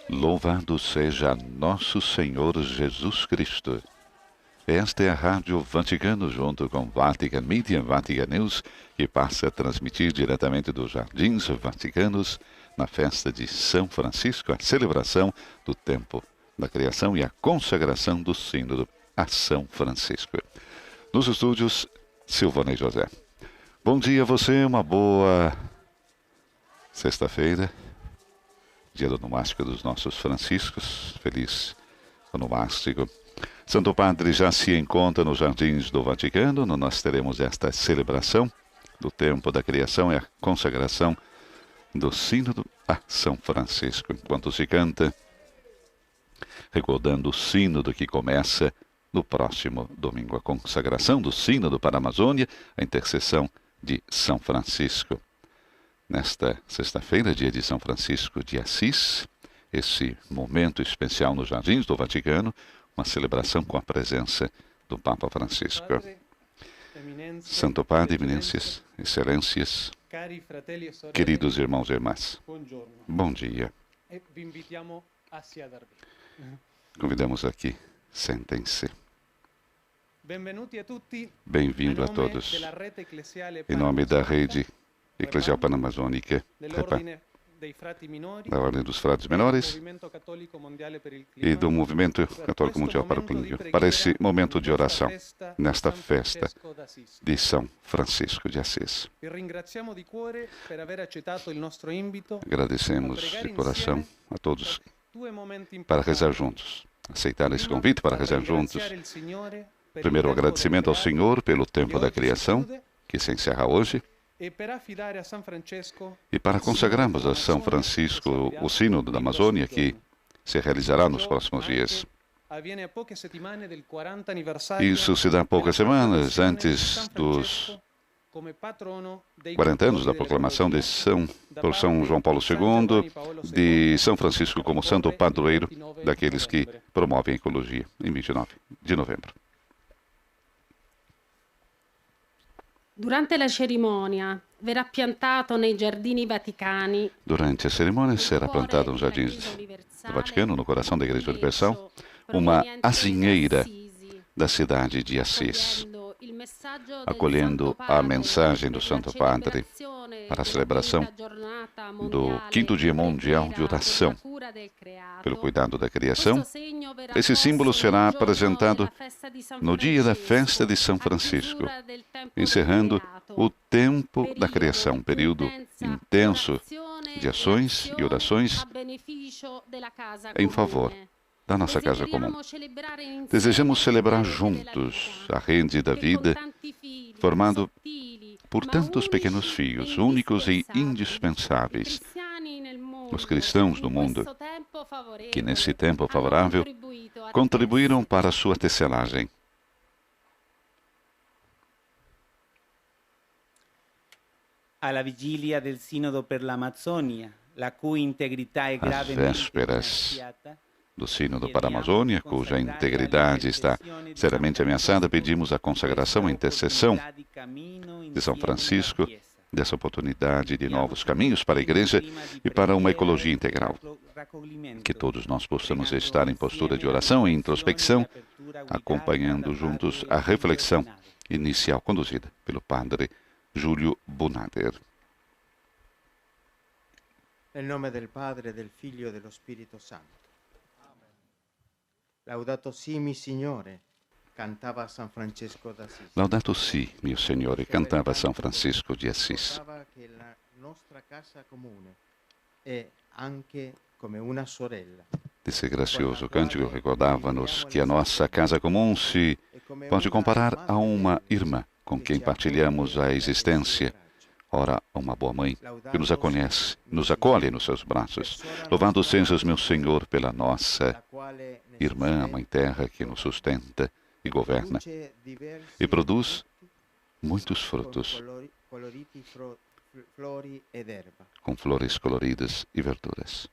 Louvado seja nosso Senhor Jesus Cristo. Esta é a Rádio Vaticano, junto com Vatican Media, Vatican News, que passa a transmitir diretamente dos Jardins Vaticanos, na festa de São Francisco, a celebração do tempo da criação e a consagração do sínodo a São Francisco. Nos estúdios, Silvana e José. Bom dia a você, uma boa sexta-feira, dia do onomástico dos nossos franciscos, feliz onomástico. Santo Padre já se encontra nos Jardins do Vaticano, nós teremos esta celebração do tempo da criação e a consagração do sínodo a São Francisco, enquanto se canta, recordando o sínodo que começa no próximo domingo, a consagração do sínodo para a Amazônia, a intercessão de São Francisco. Nesta sexta-feira, dia de São Francisco de Assis, esse momento especial nos Jardins do Vaticano, uma celebração com a presença do Papa Francisco. Santo Padre, Eminências, Excelências, queridos irmãos e irmãs, bom dia. Convidamos aqui, sentem-se. Bem-vindo a todos. Em nome da Rede Eclesial Panamazônica, da Ordem dos Frades Menores e do Movimento Católico Mundial para o Clima, para esse momento de oração, nesta festa de São Francisco de Assis. Agradecemos de coração a todos para rezar juntos, aceitar esse convite para rezar juntos. Primeiro, agradecimento ao Senhor pelo tempo da criação, que se encerra hoje. E para consagrarmos a São Francisco o sínodo da Amazônia, que se realizará nos próximos dias. Isso se dá poucas semanas antes dos 40 anos da proclamação por São João Paulo II de São Francisco como santo padroeiro daqueles que promovem a ecologia, em 29 de novembro. Durante a cerimônia, verrà piantato nei giardini vaticani. Durante a cerimônia será plantada nos jardins do Vaticano, no coração da Igreja Universal, uma azinheira da cidade de Assis, acolhendo a mensagem do Santo Padre para a celebração do 5º Dia Mundial de Oração pelo cuidado da criação. Esse símbolo será apresentado no dia da festa de São Francisco, encerrando o tempo da criação, um período intenso de ações e orações em favor da nossa casa comum. Desejamos celebrar juntos a rede da vida, formado por tantos pequenos fios, únicos e indispensáveis. Os cristãos do mundo, que nesse tempo favorável, contribuíram para a sua tecelagem. Alla vigilia del Sinodo per l'Amazzonia, la cui integrità è gravemente minacciata, do Sínodo para a Amazônia, cuja integridade está seriamente ameaçada, pedimos a consagração e a intercessão de São Francisco, dessa oportunidade de novos caminhos para a Igreja e para uma ecologia integral. Que todos nós possamos estar em postura de oração e introspecção, acompanhando juntos a reflexão inicial conduzida pelo Padre Júlio Bunader. Nel nome del Padre, del Figlio e dello Spirito Santo. Laudato si, mi Signore, cantava San Francesco d'Assisi. Laudato si, mio Signore, cantava São Francisco de Assis. Che la nostra casa comune è anche come una sorella. Esse gracioso cântico recordava-nos que a nossa casa comum se pode comparar a uma irmã com quem partilhamos a existência. Ora, uma boa mãe que nos acolhe nos seus braços. Louvado sejas, meu Senhor, pela nossa irmã, a Mãe Terra, que nos sustenta e governa e produz muitos frutos, com flores coloridas e verduras.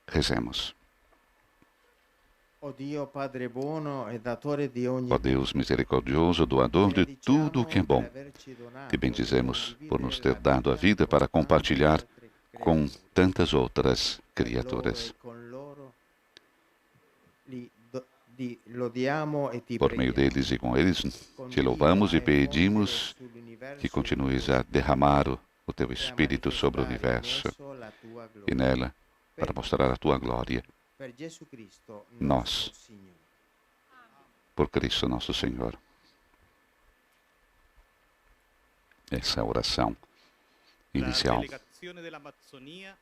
Rezemos. Ó Deus misericordioso, doador de tudo o que é bom, te bendizemos por nos ter dado a vida para compartilhar com tantas outras criaturas. Por meio deles e com eles, te louvamos e pedimos que continues a derramar o teu Espírito sobre o universo e nela, para mostrar a tua glória. Nós, por Cristo nosso Senhor. Essa é a oração inicial. Delegação da Amazônia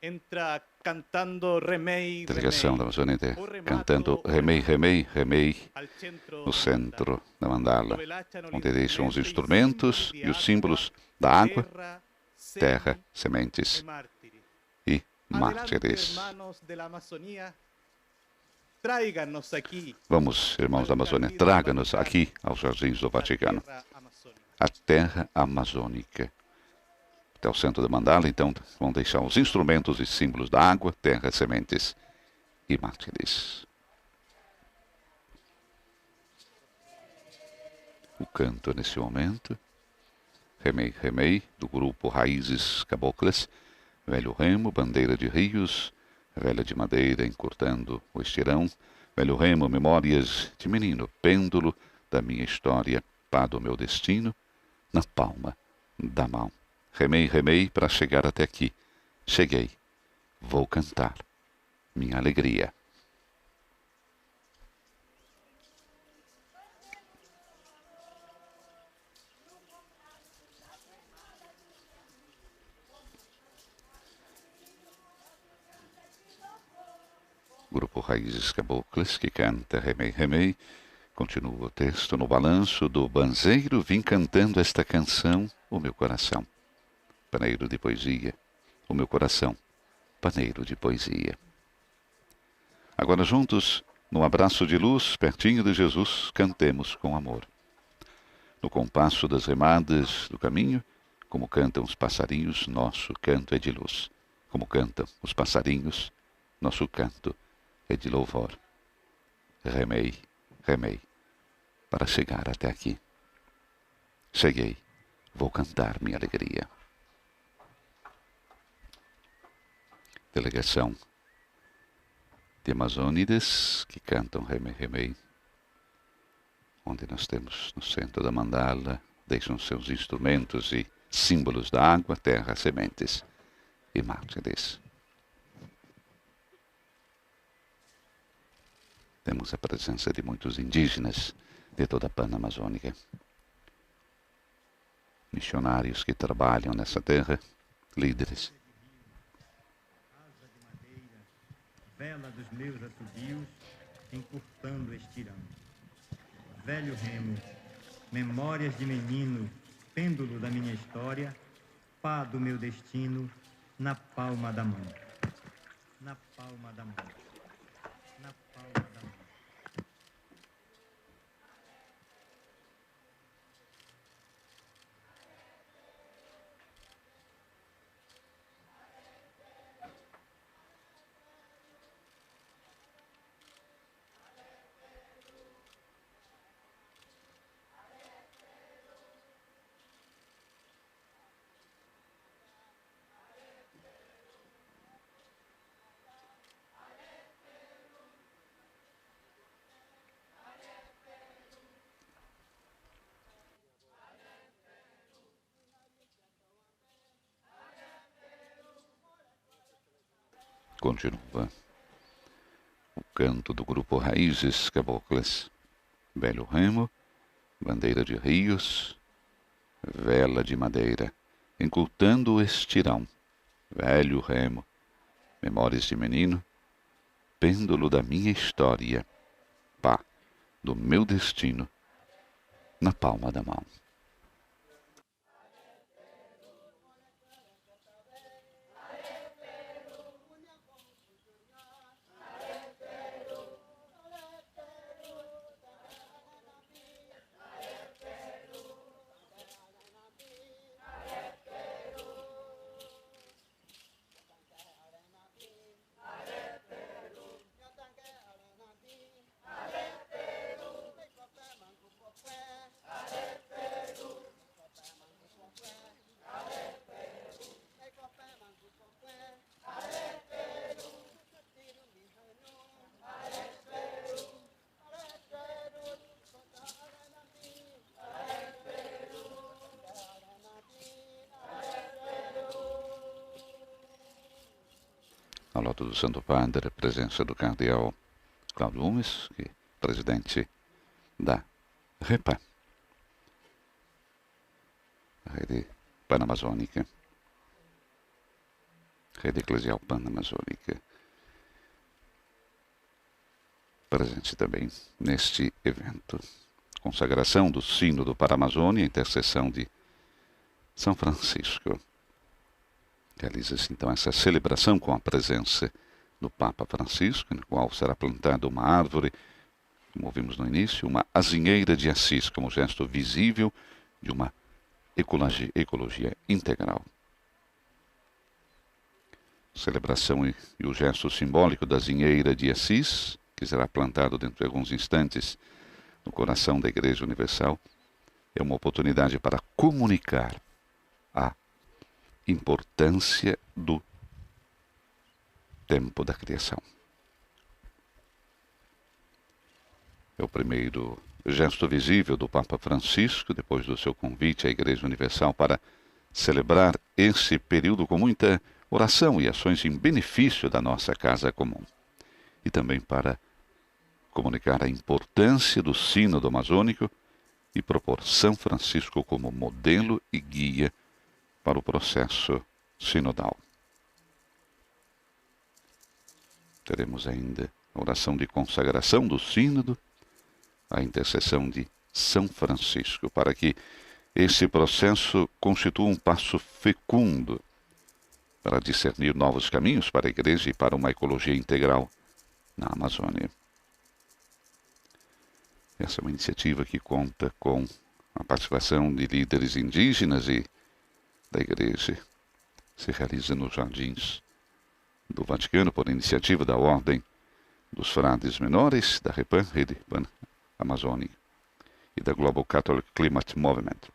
entra cantando Remei, Remei, Remei no centro da mandala, onde deixam os instrumentos e os símbolos da água, terra, sementes e mártires. Vamos, irmãos da Amazônia, traga-nos aqui aos jardins do Vaticano, a terra amazônica. Até o centro da mandala, então, vão deixar os instrumentos e símbolos da água, terra, sementes e mártires. O canto nesse momento, Remei, Remei, do grupo Raízes Caboclas, Velho Remo, Bandeira de Rios, Velha de Madeira, encurtando o estirão, Velho Remo, Memórias de Menino, Pêndulo da minha história, pá do meu destino, na palma da mão. Remei, remei para chegar até aqui. Cheguei. Vou cantar minha alegria. Grupo Raízes Caboclas, que canta Remei, Remei. Continua o texto. No balanço do banzeiro, vim cantando esta canção, o meu coração. Paneiro de poesia, o meu coração, paneiro de poesia. Agora juntos, num abraço de luz, pertinho de Jesus, cantemos com amor. No compasso das remadas do caminho, como cantam os passarinhos, nosso canto é de luz. Como cantam os passarinhos, nosso canto é de louvor. Remei, remei, para chegar até aqui. Cheguei, vou cantar minha alegria. Delegação de Amazônidas que cantam Remei, Remei, onde nós temos no centro da mandala, deixam seus instrumentos e símbolos da água, terra, sementes e mártires. Temos a presença de muitos indígenas de toda a Panamazônica, missionários que trabalham nessa terra, líderes. Vela dos meus assobios, encurtando estirão. Velho remo, memórias de menino, pêndulo da minha história, pá do meu destino, na palma da mão. Na palma da mão. Na palma da mão. Continua o canto do grupo Raízes Caboclas. Velho remo, bandeira de rios, vela de madeira, encurtando o estirão. Velho remo, memórias de menino, pêndulo da minha história, pá do meu destino, na palma da mão. ao lado do Santo Padre, a presença do cardeal Cláudio Umes, que é presidente da REPA, a Rede Panamazônica, Rede Eclesial Panamazônica, presente também neste evento. Consagração do Sínodo para a Amazônia, intercessão de São Francisco. Realiza-se então essa celebração com a presença do Papa Francisco, no qual será plantada uma árvore, como ouvimos no início, uma azinheira de Assis, como gesto visível de uma ecologia integral. Celebração e o gesto simbólico da azinheira de Assis, que será plantado dentro de alguns instantes no coração da Igreja Universal, é uma oportunidade para comunicar a importância do tempo da criação. É o primeiro gesto visível do Papa Francisco, depois do seu convite à Igreja Universal para celebrar esse período com muita oração e ações em benefício da nossa casa comum. E também para comunicar a importância do Sínodo Amazônico e propor São Francisco como modelo e guia para o processo sinodal. Teremos ainda a oração de consagração do Sínodo, a intercessão de São Francisco, para que esse processo constitua um passo fecundo para discernir novos caminhos para a Igreja e para uma ecologia integral na Amazônia. Essa é uma iniciativa que conta com a participação de líderes indígenas e da Igreja. Se realiza nos Jardins do Vaticano por iniciativa da Ordem dos Frades Menores, da REPAN, Rede Pan-Amazônica, e da Global Catholic Climate Movement.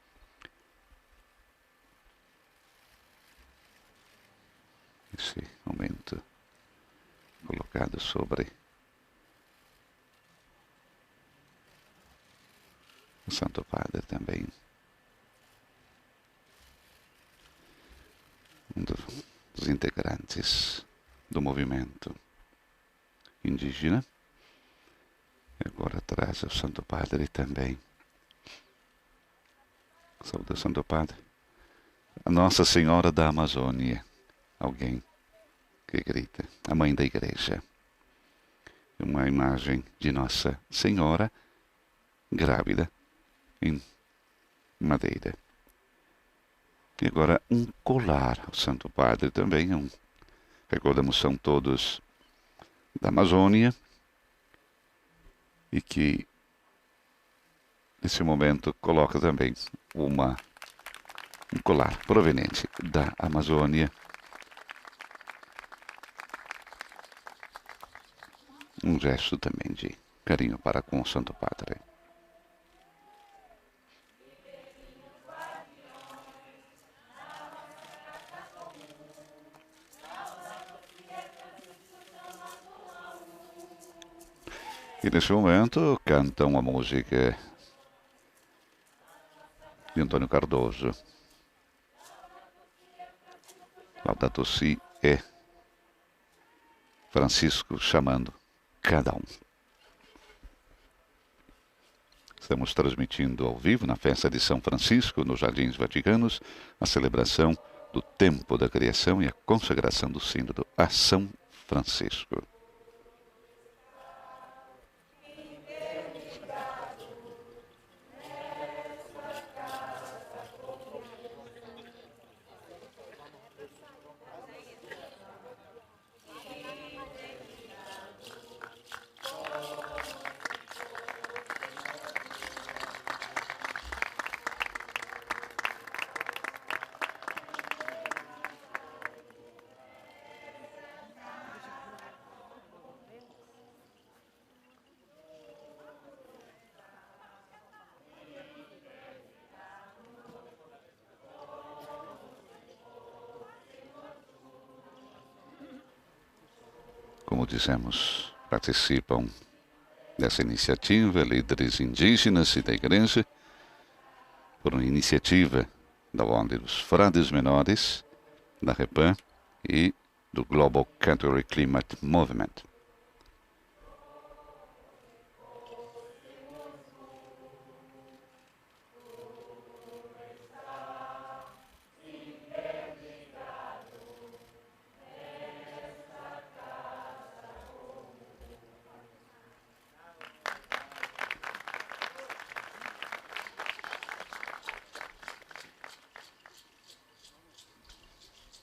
Esse momento colocado sobre o Santo Padre também, um dos integrantes do movimento indígena. E agora traz o Santo Padre também. Saúde, Santo Padre. A Nossa Senhora da Amazônia. Alguém que grita. A Mãe da Igreja. Uma imagem de Nossa Senhora grávida em madeira. E agora um colar ao Santo Padre também. Recordamos, são todos da Amazônia e que nesse momento coloca também um colar proveniente da Amazônia. Um gesto também de carinho para com o Santo Padre. E nesse momento cantam a música de Antônio Cardoso. Laudato Si é Francisco chamando cada um. Estamos transmitindo ao vivo na festa de São Francisco, nos Jardins Vaticanos, a celebração do tempo da criação e a consagração do Sínodo a São Francisco. Como dizemos, participam dessa iniciativa líderes indígenas e da Igreja, por uma iniciativa da Ordem dos Frades Menores, da REPAN, e do Global Country Climate Movement.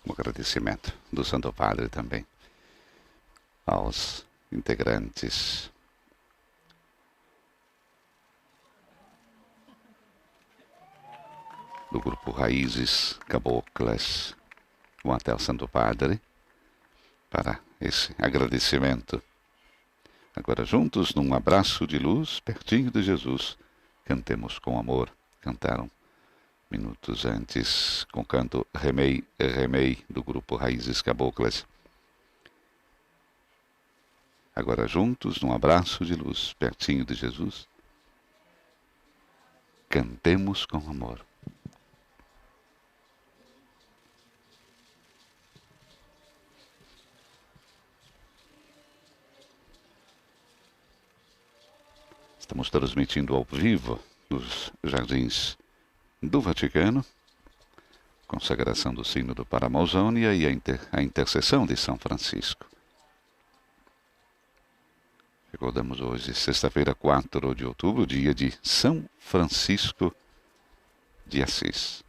Um agradecimento do Santo Padre também aos integrantes do grupo Raízes Caboclas, vão até o Santo Padre para esse agradecimento. Agora juntos, num abraço de luz, pertinho de Jesus, cantemos com amor. Cantaram minutos antes com o canto Remei, Remei, do grupo Raízes Caboclas. Agora juntos, num abraço de luz, pertinho de Jesus, cantemos com amor. Estamos transmitindo ao vivo dos Jardins do Vaticano, consagração do Sínodo para a Amazônia e a intercessão de São Francisco. Recordamos hoje, sexta-feira, 4 de outubro, dia de São Francisco de Assis.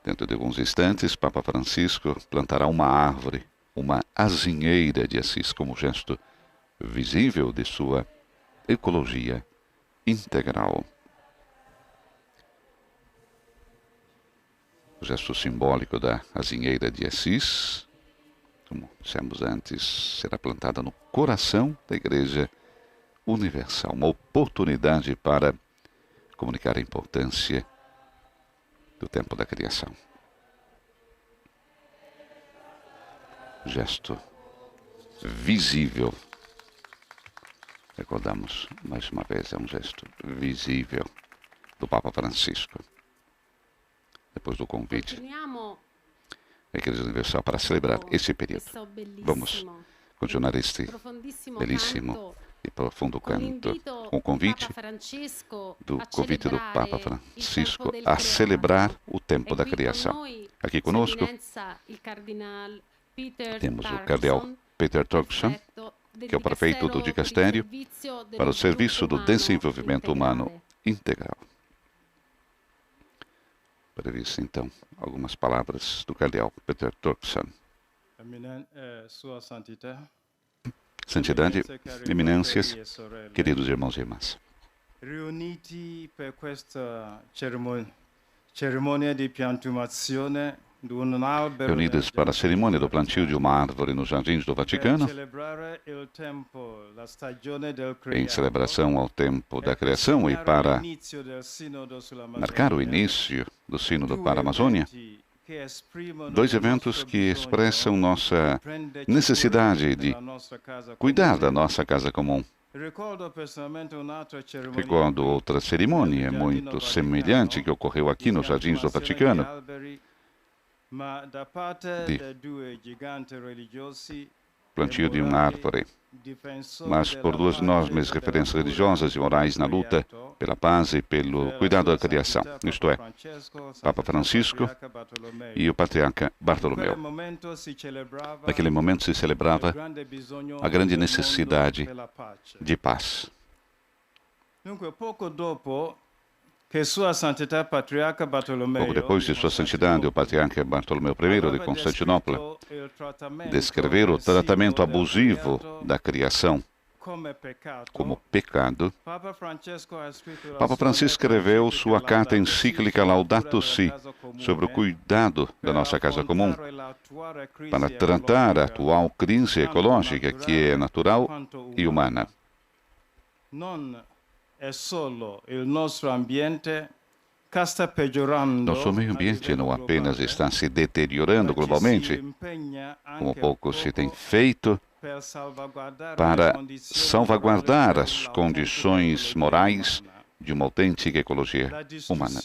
Dentro de alguns instantes, Papa Francisco plantará uma árvore, uma azinheira de Assis, como gesto visível de sua ecologia integral. O gesto simbólico da azinheira de Assis, como dissemos antes, será plantada no coração da Igreja Universal, uma oportunidade para comunicar a importância do tempo da criação. Gesto visível. Recordamos mais uma vez, é um gesto visível do Papa Francisco. Depois do convite da Igreja Universal para celebrar esse período. Vamos continuar este belíssimo e profundo canto com o convite do Papa Francisco a celebrar o tempo da criação. Aqui conosco temos o cardeal Peter Turkson, que é o prefeito do Dicastério para o Serviço do Desenvolvimento Humano Integral. Previsto, então, algumas palavras do cardeal Peter Turkson. Santidade, eminências, queridos irmãos e irmãs. Riuniti per questa cerimonia di piantumazione di un albero Reunidas para a cerimônia do plantio de uma árvore nos Jardins do Vaticano, em celebração ao tempo da criação e para marcar o início do Sínodo para a Amazônia, dois eventos que expressam nossa necessidade de cuidar da nossa casa comum. Recordo outra cerimônia muito semelhante que ocorreu aqui nos Jardins do Vaticano, de plantio de uma árvore, mas por duas enormes referências religiosas e morais na luta pela paz e pelo cuidado da criação, isto é, Papa Francisco e o Patriarca Bartolomeu. Naquele momento se celebrava a grande necessidade de paz. Pouco depois de Sua Santidade, o Patriarca Bartolomeu I de Constantinopla descrever o tratamento abusivo da criação como pecado, Papa Francisco escreveu sua carta encíclica Laudato Si sobre o cuidado da nossa casa comum para tratar a atual crise ecológica que é natural e humana. Nosso meio ambiente não apenas está se deteriorando globalmente, como pouco se tem feito para salvaguardar as condições morais de uma autêntica ecologia humana.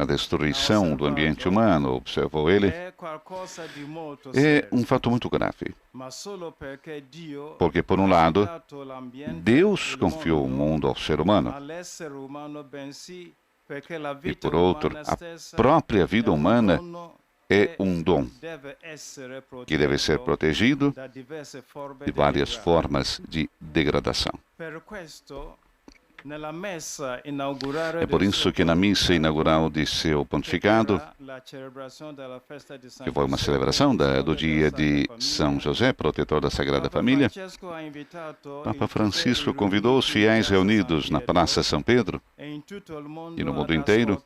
a destruição do ambiente humano, observou ele, é um fato muito grave. Porque, por um lado, Deus confiou o mundo ao ser humano, e, por outro, a própria vida humana é um dom que deve ser protegido de várias formas de degradação. É por isso que na missa inaugural de seu pontificado, que foi uma celebração do dia de São José, protetor da Sagrada Família, Papa Francisco convidou os fiéis reunidos na Praça São Pedro e no mundo inteiro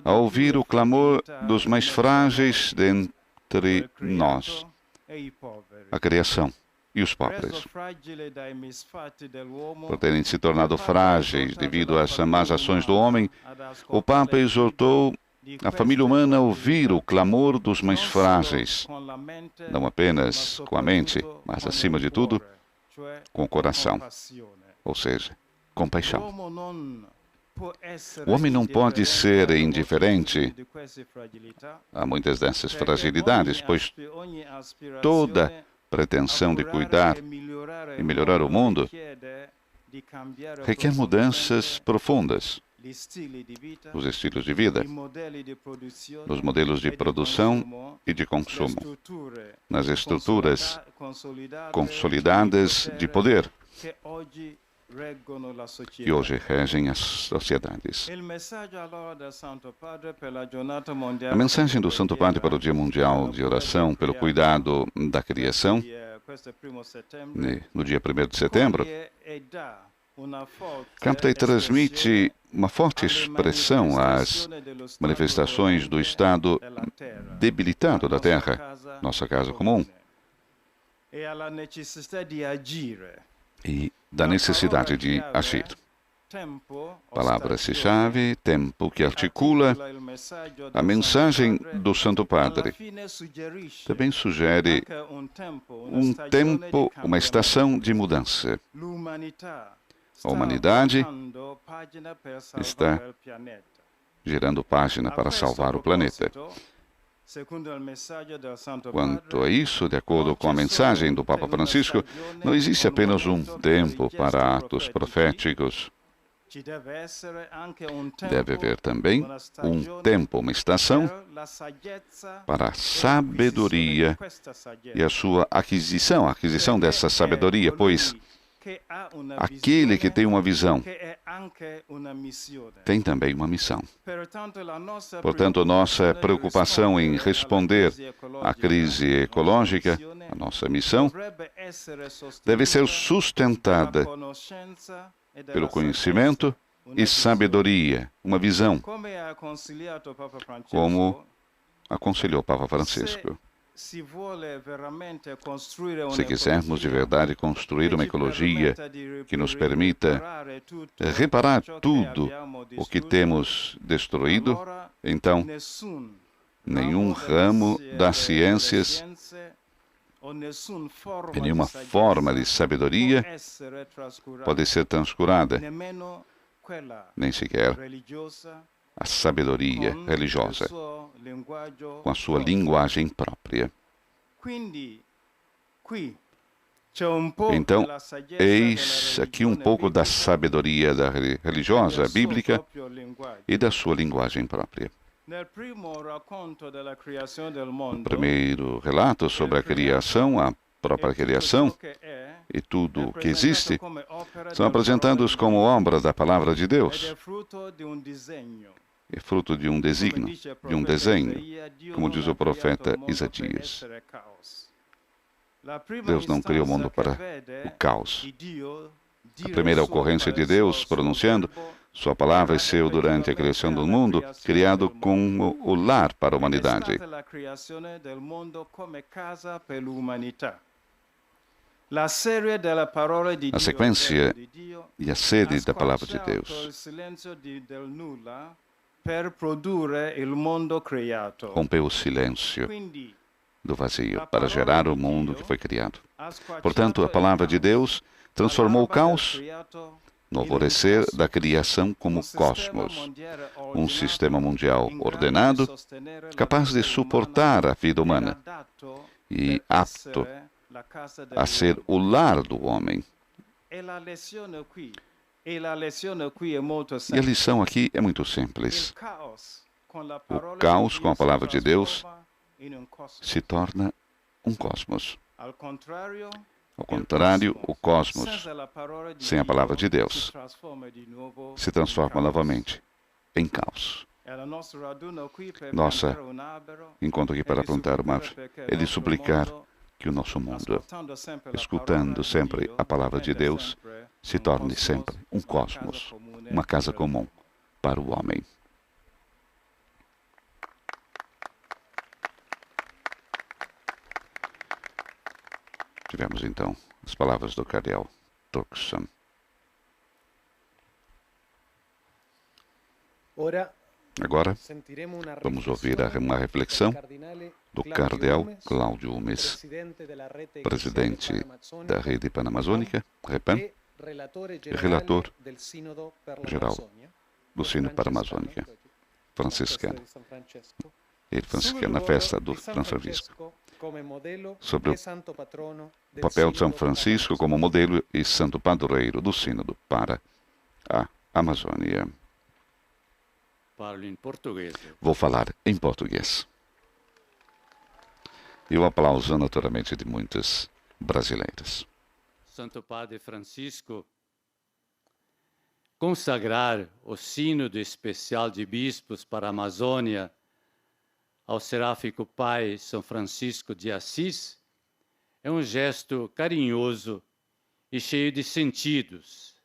a ouvir o clamor dos mais frágeis dentre nós, a criação e os pobres. Por terem se tornado frágeis devido às más ações do homem, o Papa exortou a família humana a ouvir o clamor dos mais frágeis, não apenas com a mente, mas, acima de tudo, com o coração, ou seja, compaixão. O homem não pode ser indiferente a muitas dessas fragilidades, pois toda pretensão de cuidar e melhorar o mundo requer mudanças profundas nos estilos de vida, nos modelos de produção e de consumo, nas estruturas consolidadas de poder que hoje regem as sociedades. A mensagem do Santo Padre para o Dia Mundial de Oração pelo Cuidado da Criação, no dia 1º de setembro, capta e transmite uma forte expressão às manifestações do estado debilitado da Terra, nossa casa comum, e da necessidade de agir. Palavras-chave, tempo que articula a mensagem do Santo Padre. Também sugere um tempo, uma estação de mudança. A humanidade está girando página para salvar o planeta. Quanto a isso, de acordo com a mensagem do Papa Francisco, não existe apenas um tempo para atos proféticos. Deve haver também um tempo, uma estação para a sabedoria e a sua aquisição, a aquisição dessa sabedoria, pois aquele que tem uma visão tem também uma missão. Portanto, nossa preocupação em responder à crise ecológica, a nossa missão, deve ser sustentada pelo conhecimento e sabedoria, uma visão, como aconselhou o Papa Francisco. Se quisermos de verdade construir uma ecologia que nos permita reparar tudo o que temos destruído, então nenhum ramo das ciências e nenhuma forma de sabedoria pode ser transcurada, nem sequer a sabedoria religiosa, com a sua linguagem própria. Então, eis aqui um pouco da sabedoria da religiosa, bíblica, e da sua linguagem própria. No primeiro relato sobre a criação, a própria criação e tudo o que existe, são apresentados como obra da Palavra de Deus. É fruto de um desígnio, de um desenho, como diz o profeta Isaías. Deus não criou o mundo para o caos. A primeira ocorrência de Deus pronunciando sua palavra seu durante a criação do mundo, criado como o lar para a humanidade. A sequência e a sede da palavra de Deus rompeu o silêncio do vazio para gerar o mundo que foi criado. Portanto, a palavra de Deus transformou o caos no alvorecer da criação como cosmos, um sistema mundial ordenado, capaz de suportar a vida humana e apto a ser o lar do homem. E a lição aqui é muito simples. O caos com a palavra de Deus se torna um cosmos. Ao contrário, o cosmos, sem a palavra de Deus, se transforma novamente em caos. Nosso encontro aqui para plantar uma árvore é de suplicar que o nosso mundo, escutando sempre a palavra de Deus, se torne sempre um cosmos, uma casa comum para o homem. Tivemos então as palavras do cardeal Turkson. Agora, vamos ouvir uma reflexão do cardeal Cláudio Umes, presidente da Rede Panamazônica, REPAM, e relator geral do Sínodo Panamazônica, franciscano. Ele franciscano na festa do São Francisco, sobre o papel de São Francisco como modelo e santo padroeiro do Sínodo para a Amazônia. Vou falar em português. E o aplauso, naturalmente, de muitos brasileiros. Santo Padre Francisco, consagrar o Sínodo Especial de Bispos para a Amazônia ao Seráfico Pai São Francisco de Assis é um gesto carinhoso e cheio de sentidos.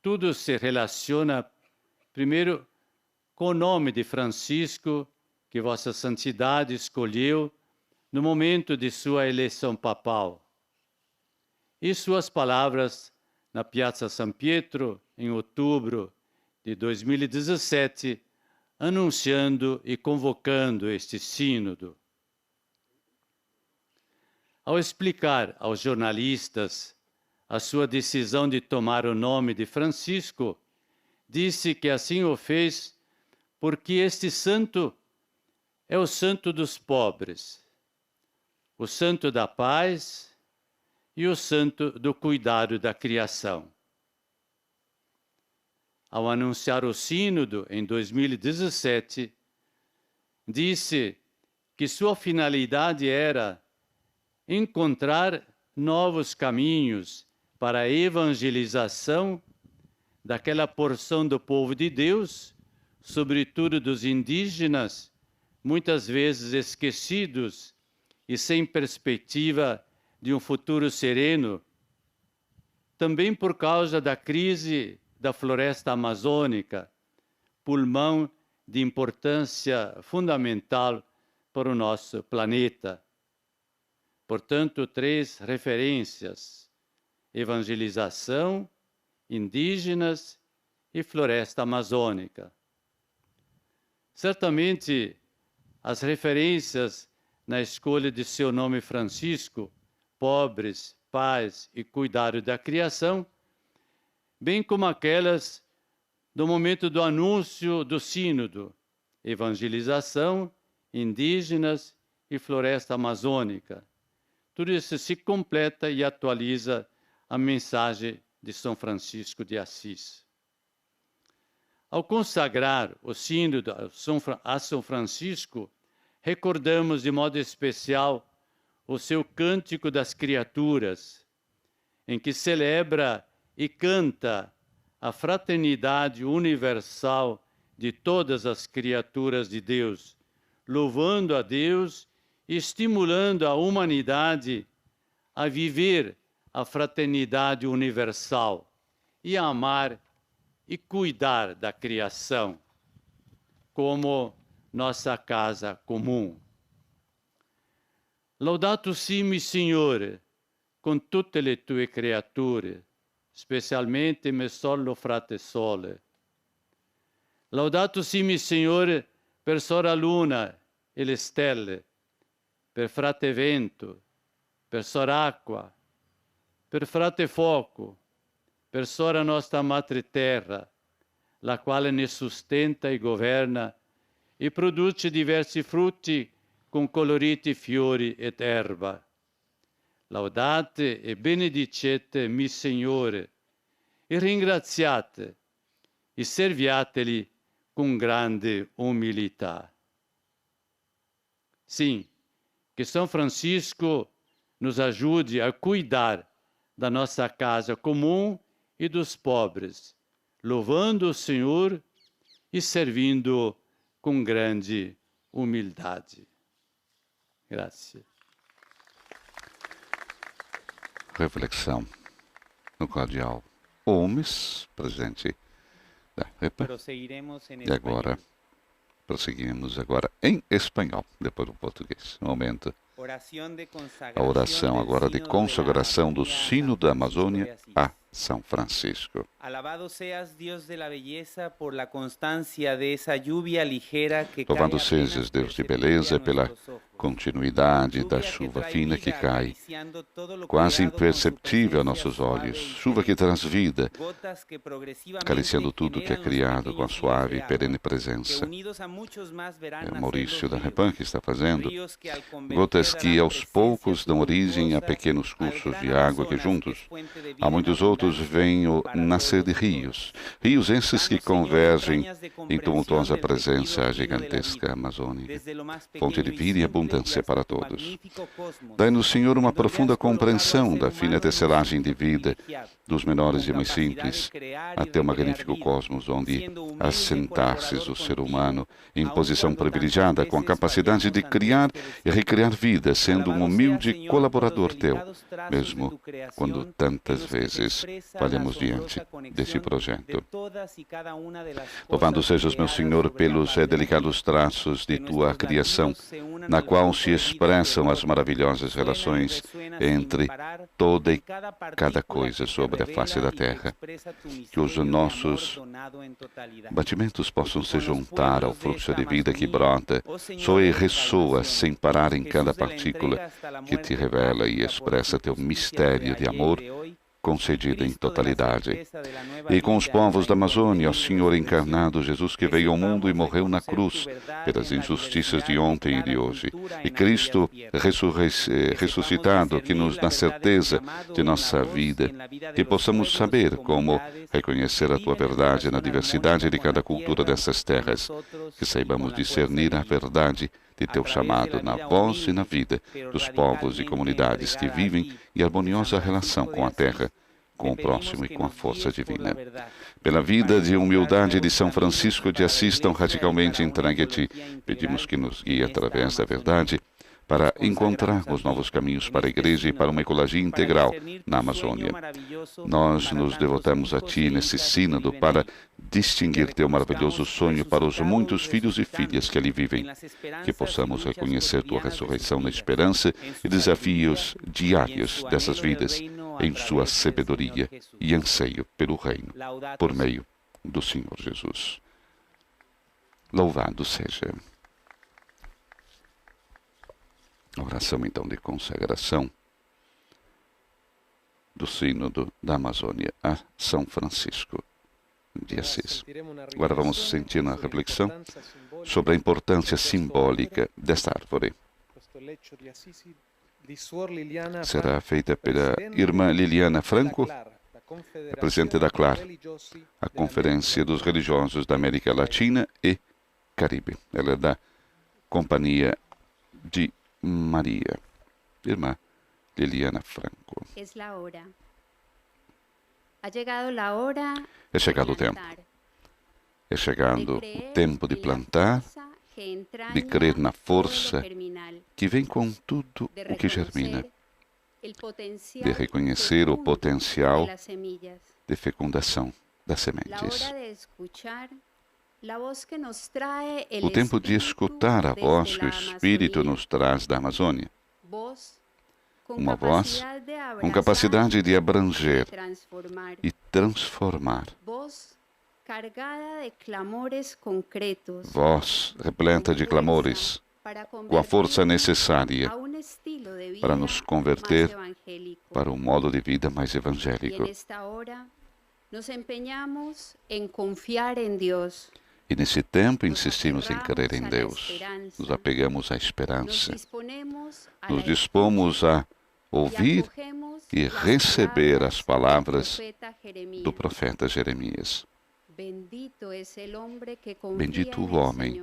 Tudo se relaciona primeiro com o nome de Francisco que Vossa Santidade escolheu no momento de sua eleição papal. E suas palavras na Piazza San Pietro, em outubro de 2017, anunciando e convocando este sínodo. Ao explicar aos jornalistas a sua decisão de tomar o nome de Francisco, disse que assim o fez porque este santo é o santo dos pobres, o santo da paz e o santo do cuidado da criação. Ao anunciar o sínodo em 2017, disse que sua finalidade era encontrar novos caminhos para a evangelização daquela porção do povo de Deus, sobretudo dos indígenas, muitas vezes esquecidos e sem perspectiva de um futuro sereno, também por causa da crise da floresta amazônica, pulmão de importância fundamental para o nosso planeta. Portanto, 3 referências: evangelização, indígenas e floresta amazônica. Certamente, as referências na escolha de seu nome Francisco, pobres, paz e cuidado da criação, bem como aquelas do momento do anúncio do sínodo, evangelização, indígenas e floresta amazônica. Tudo isso se completa e atualiza a mensagem de São Francisco de Assis. Ao consagrar o sínodo a São Francisco, recordamos de modo especial o seu Cântico das Criaturas, em que celebra e canta a fraternidade universal de todas as criaturas de Deus, louvando a Deus e estimulando a humanidade a viver a fraternidade universal e a amar e cuidar da criação como nossa casa comum. Laudato si, mi Signore, con tutte le tue creature, specialmente me solo frate sole. Laudato si, mi Signore, per sora luna e le stelle, per frate vento, per sora acqua, per frate fuoco, per sora nostra madre terra, la quale ne sustenta e governa e produce diversi frutti con coloriti fiori ed erba. Laudate e benedicete mi Signore e ringraziate e serviateli com grande humildade. Sim, que São Francisco nos ajude a cuidar da nossa casa comum e dos pobres, louvando o Senhor e servindo com grande humildade. Graças. Reflexão no cardeal Holmes, presidente da REPA. E agora, prosseguimos agora em espanhol, depois do português. Um momento. A oração agora de consagração do Sino da Amazônia a São Francisco. Alabado seas, Deus de la belleza, por la constância de esa lluvia ligera que cai. Louvado sejas, Deus de beleza, pela continuidade da chuva fina que cai, quase imperceptível a nossos olhos. Chuva que traz vida, acariciando tudo que é criado com a suave e perene presença. É Maurício da Repan que está fazendo. Gotas que aos poucos dão origem a pequenos cursos de água que juntos, a muitos outros, veem o nascer de rios. Rios esses que convergem em tumultuosa presença à gigantesca Amazônia, fonte de vida e abundância para todos. Dai-nos, Senhor, uma profunda compreensão da fina tecelagem de vida, dos menores e mais simples, até o magnífico cosmos, onde assentasses o ser humano em posição privilegiada, com a capacidade de criar e recriar vida, sendo um humilde colaborador teu, mesmo quando tantas vezes falhamos diante deste projeto. Louvado sejas, meu Senhor, pelos delicados traços de tua criação, na qual se expressam as maravilhosas relações entre toda e cada coisa sobre a face da terra. Que os nossos batimentos possam se juntar ao fluxo de vida que brota, soa e ressoa sem parar em cada partícula, que te revela e expressa teu mistério de amor, concedido em totalidade. E com os povos da Amazônia, ó Senhor encarnado, Jesus que veio ao mundo e morreu na cruz pelas injustiças de ontem e de hoje, e Cristo ressuscitado, que nos dá certeza de nossa vida, que possamos saber como reconhecer a tua verdade na diversidade de cada cultura dessas terras, que saibamos discernir a verdade de teu chamado na voz e na vida dos povos e comunidades que vivem em harmoniosa relação com a terra, com o próximo e com a força divina. Pela vida de humildade de São Francisco de Assis, tão radicalmente entregue a ti, pedimos que nos guie através da verdade para encontrarmos novos caminhos para a Igreja e para uma ecologia integral na Amazônia. Nós nos devotamos a Ti nesse sínodo para distinguir Teu maravilhoso sonho para os muitos filhos e filhas que ali vivem, que possamos reconhecer Tua ressurreição na esperança e desafios diários dessas vidas, em sua sabedoria e anseio pelo reino, por meio do Senhor Jesus. Louvado seja. A oração, então, de consagração do Sínodo da Amazônia a São Francisco de Assis. Agora vamos sentir uma reflexão sobre a importância simbólica desta árvore. Será feita pela irmã Liliana Franco, presidente da CLAR, a Conferência dos Religiosos da América Latina e Caribe. Ela é da Companhia de Maria. Irmã Liliana Franco. É chegado o tempo. É chegando o tempo de plantar, de crer na força que vem com tudo o que germina, de reconhecer o potencial de fecundação das sementes. O tempo de escutar a voz que o Espírito nos traz da Amazônia. Uma voz com capacidade de abranger e transformar. Voz repleta de clamores, com a força necessária para nos converter para um modo de vida mais evangélico. Nos empenhamos em confiar em Deus. E nesse tempo insistimos em crer em Deus. Nos apegamos à esperança. Nos dispomos a ouvir e receber as palavras do profeta Jeremias. Bendito o homem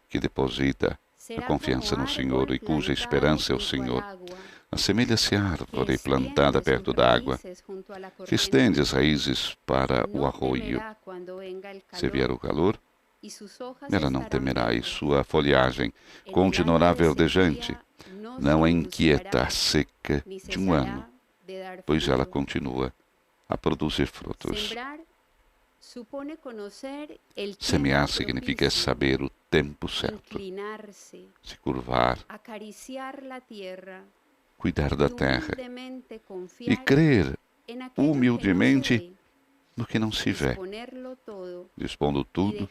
que deposita a confiança no Senhor e cuja esperança é o Senhor. Assemelha-se à árvore plantada perto da água, que estende as raízes para o arroio. Se vier o calor, ela não temerá, e sua folhagem continuará verdejante. Não a inquieta a seca de um ano, pois ela continua a produzir frutos. Semear significa saber o tempo certo, se curvar, cuidar da terra e crer humildemente no que não se vê, dispondo tudo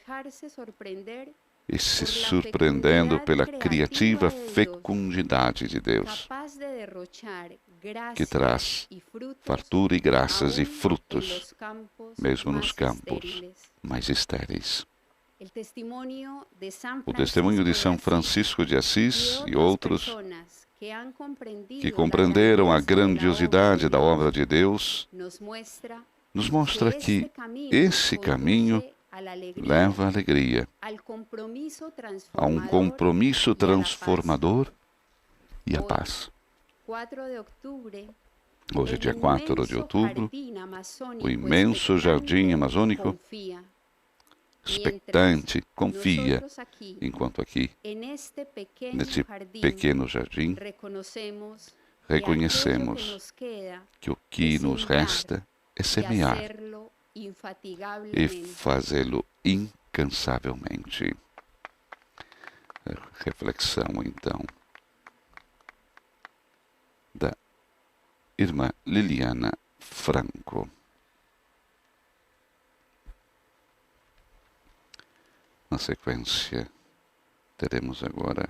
e se surpreendendo pela criativa fecundidade de Deus, que traz fartura e graças e frutos, mesmo nos campos mais estéreis. O testemunho de São Francisco de Assis e outros que compreenderam a grandiosidade da obra de Deus nos mostra que esse caminho leva à alegria, a um compromisso transformador e à paz. Hoje, dia 4 de outubro, o imenso jardim amazônico, expectante, confia, enquanto aqui, nesse pequeno jardim, reconhecemos que o que nos resta é semear e fazê-lo incansavelmente. Reflexão, então, da irmã Liliana Franco. Na sequência, teremos agora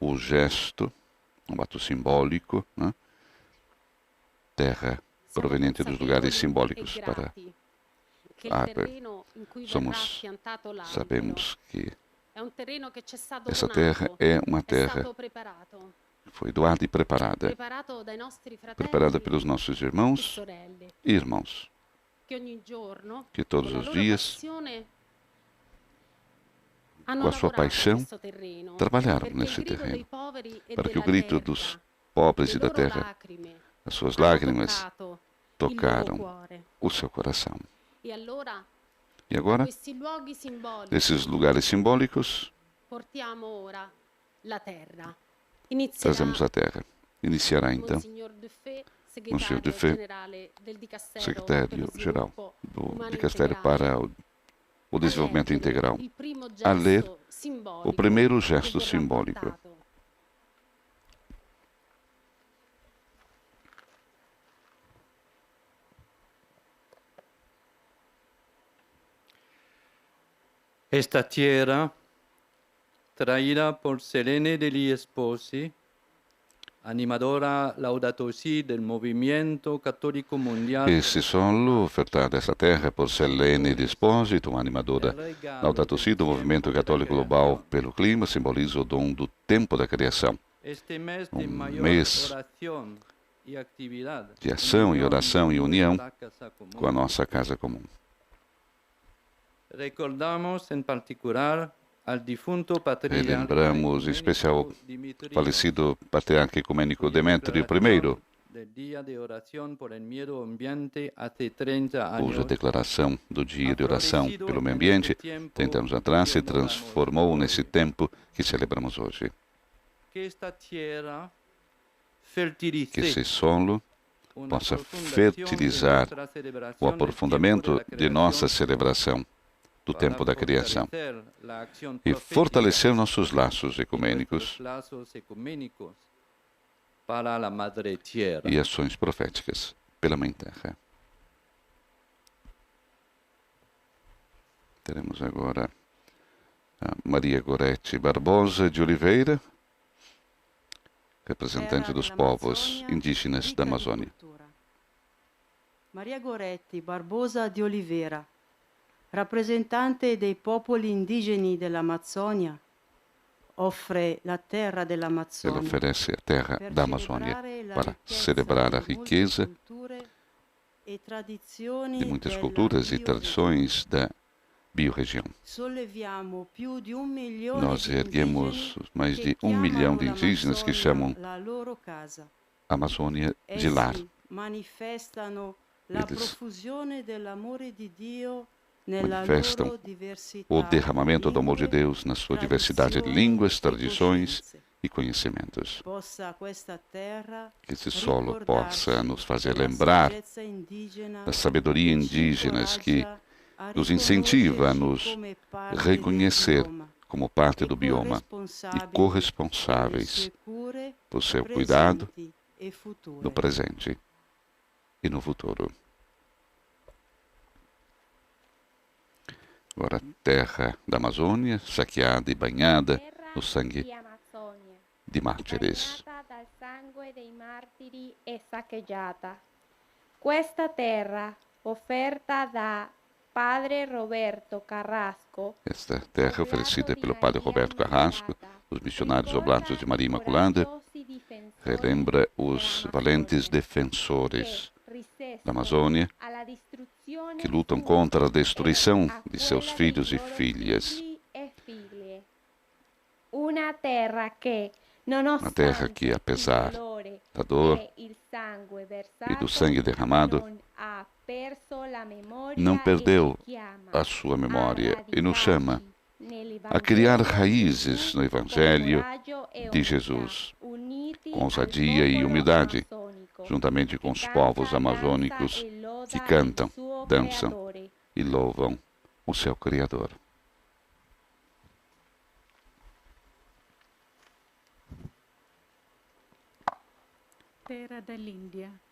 o gesto, um ato simbólico, né? Terra proveniente dos lugares simbólicos para sabemos que essa terra é uma terra que foi doada e preparada pelos nossos irmãos e irmãos, que todos os dias, com a sua paixão, trabalharam nesse terreno, para que o grito dos pobres e da terra, as suas lágrimas, tocaram o seu coração. E agora, nesses lugares simbólicos, trazemos a terra. Iniciará então o Sr. Dufay, secretário-geral do Dicastério para o Desenvolvimento Integral, a ler o primeiro gesto simbólico. Esta tierra, traída por Selene degli Sposi, animadora Laudato Si del movimento cattolico mondiale. Esse solo, ofertado essa terra por Selene degli Sposi, uma animadora Laudato Si do movimento católico global pelo clima, simboliza o dom do tempo da criação. Um mês de ação e oração e união com a nossa casa comum. Recordamos em particular al difunto patriarca, lembramos em especial falecido patriarca ecumênico Demétrio I, cuja declaração do dia de oração pelo meio ambiente, 30 anos atrás, se transformou nesse tempo que celebramos hoje. Que esse solo possa fertilizar o aprofundamento de nossa celebração do tempo da criação e fortalecer nossos laços ecumênicos e ações proféticas pela Mãe Terra. Teremos agora a Maria Gorete Barbosa de Oliveira, representante dos povos indígenas da Amazônia. Maria Goretti Barbosa de Oliveira, rappresentante dei popoli indigeni dell'Amazzonia, offre la terra Ela dell'Amazzonia oferece a terra da Amazônia para celebrar a riqueza de muitas culturas e tradições da biorregião. Nós erguemos mais de 1 milhão de indígenas que chamam a Amazônia de lar. Eles manifestam o derramamento do amor de Deus na sua diversidade de línguas, tradições e conhecimentos. Que esse solo possa nos fazer lembrar da sabedoria indígena que nos incentiva a nos reconhecer como parte do bioma e corresponsáveis por seu cuidado no presente e no futuro. Agora, terra da Amazônia, saqueada e banhada no sangue de mártires. Questa terra, offerta da Padre Roberto Carrasco. Esta terra oferecida pelo Padre Roberto Carrasco, os missionários oblatos de Maria Imaculada, relembra os valentes defensores da Amazônia que lutam contra a destruição de seus filhos e filhas. Uma terra que, apesar da dor e do sangue derramado, não perdeu a sua memória e nos chama a criar raízes no Evangelho de Jesus, com ousadia e humildade, juntamente com os povos amazônicos que cantam, dançam e louvam o seu Criador.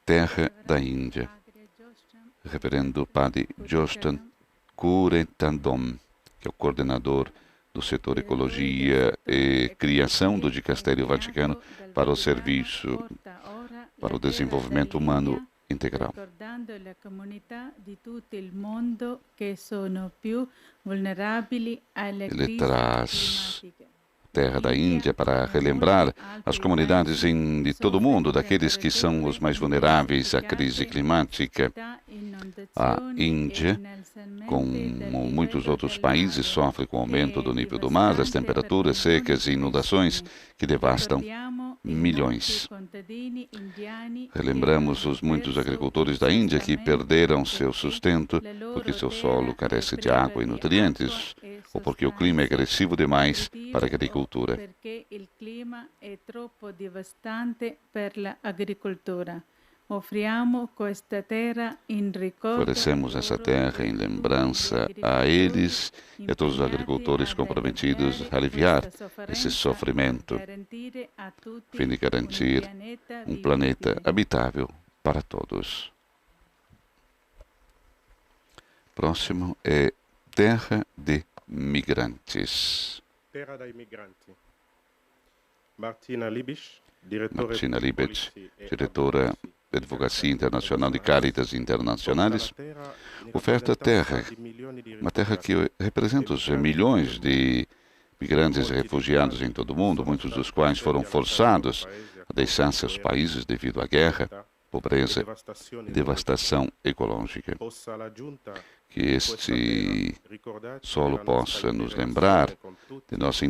Terra da Índia. Reverendo Padre Jostan Curetandom, que é o coordenador do setor Ecologia e Criação do Dicastério Vaticano para o Serviço para o Desenvolvimento Humano Integral. Ele traz terra da Índia para relembrar as comunidades de todo o mundo, daqueles que são os mais vulneráveis à crise climática. A Índia, como muitos outros países, sofre com o aumento do nível do mar, das temperaturas secas e inundações que devastam milhões. Relembramos os muitos agricultores da Índia que perderam seu sustento porque seu solo carece de água e nutrientes, ou porque o clima é agressivo demais para a agricultura. Oferecemos essa terra em lembrança a eles e a todos os agricultores comprometidos a aliviar esse sofrimento, a fim de garantir um planeta habitável para todos. Próximo é terra de migrantes. Terra da imigrante. Martina Libich, diretora da Advocacia Internacional de Caritas Internacionais, oferta terra, uma terra que representa os milhões de migrantes e refugiados em todo o mundo, muitos dos quais foram forçados a deixar seus países devido à guerra, pobreza e devastação ecológica. Que este solo possa nos lembrar de nossa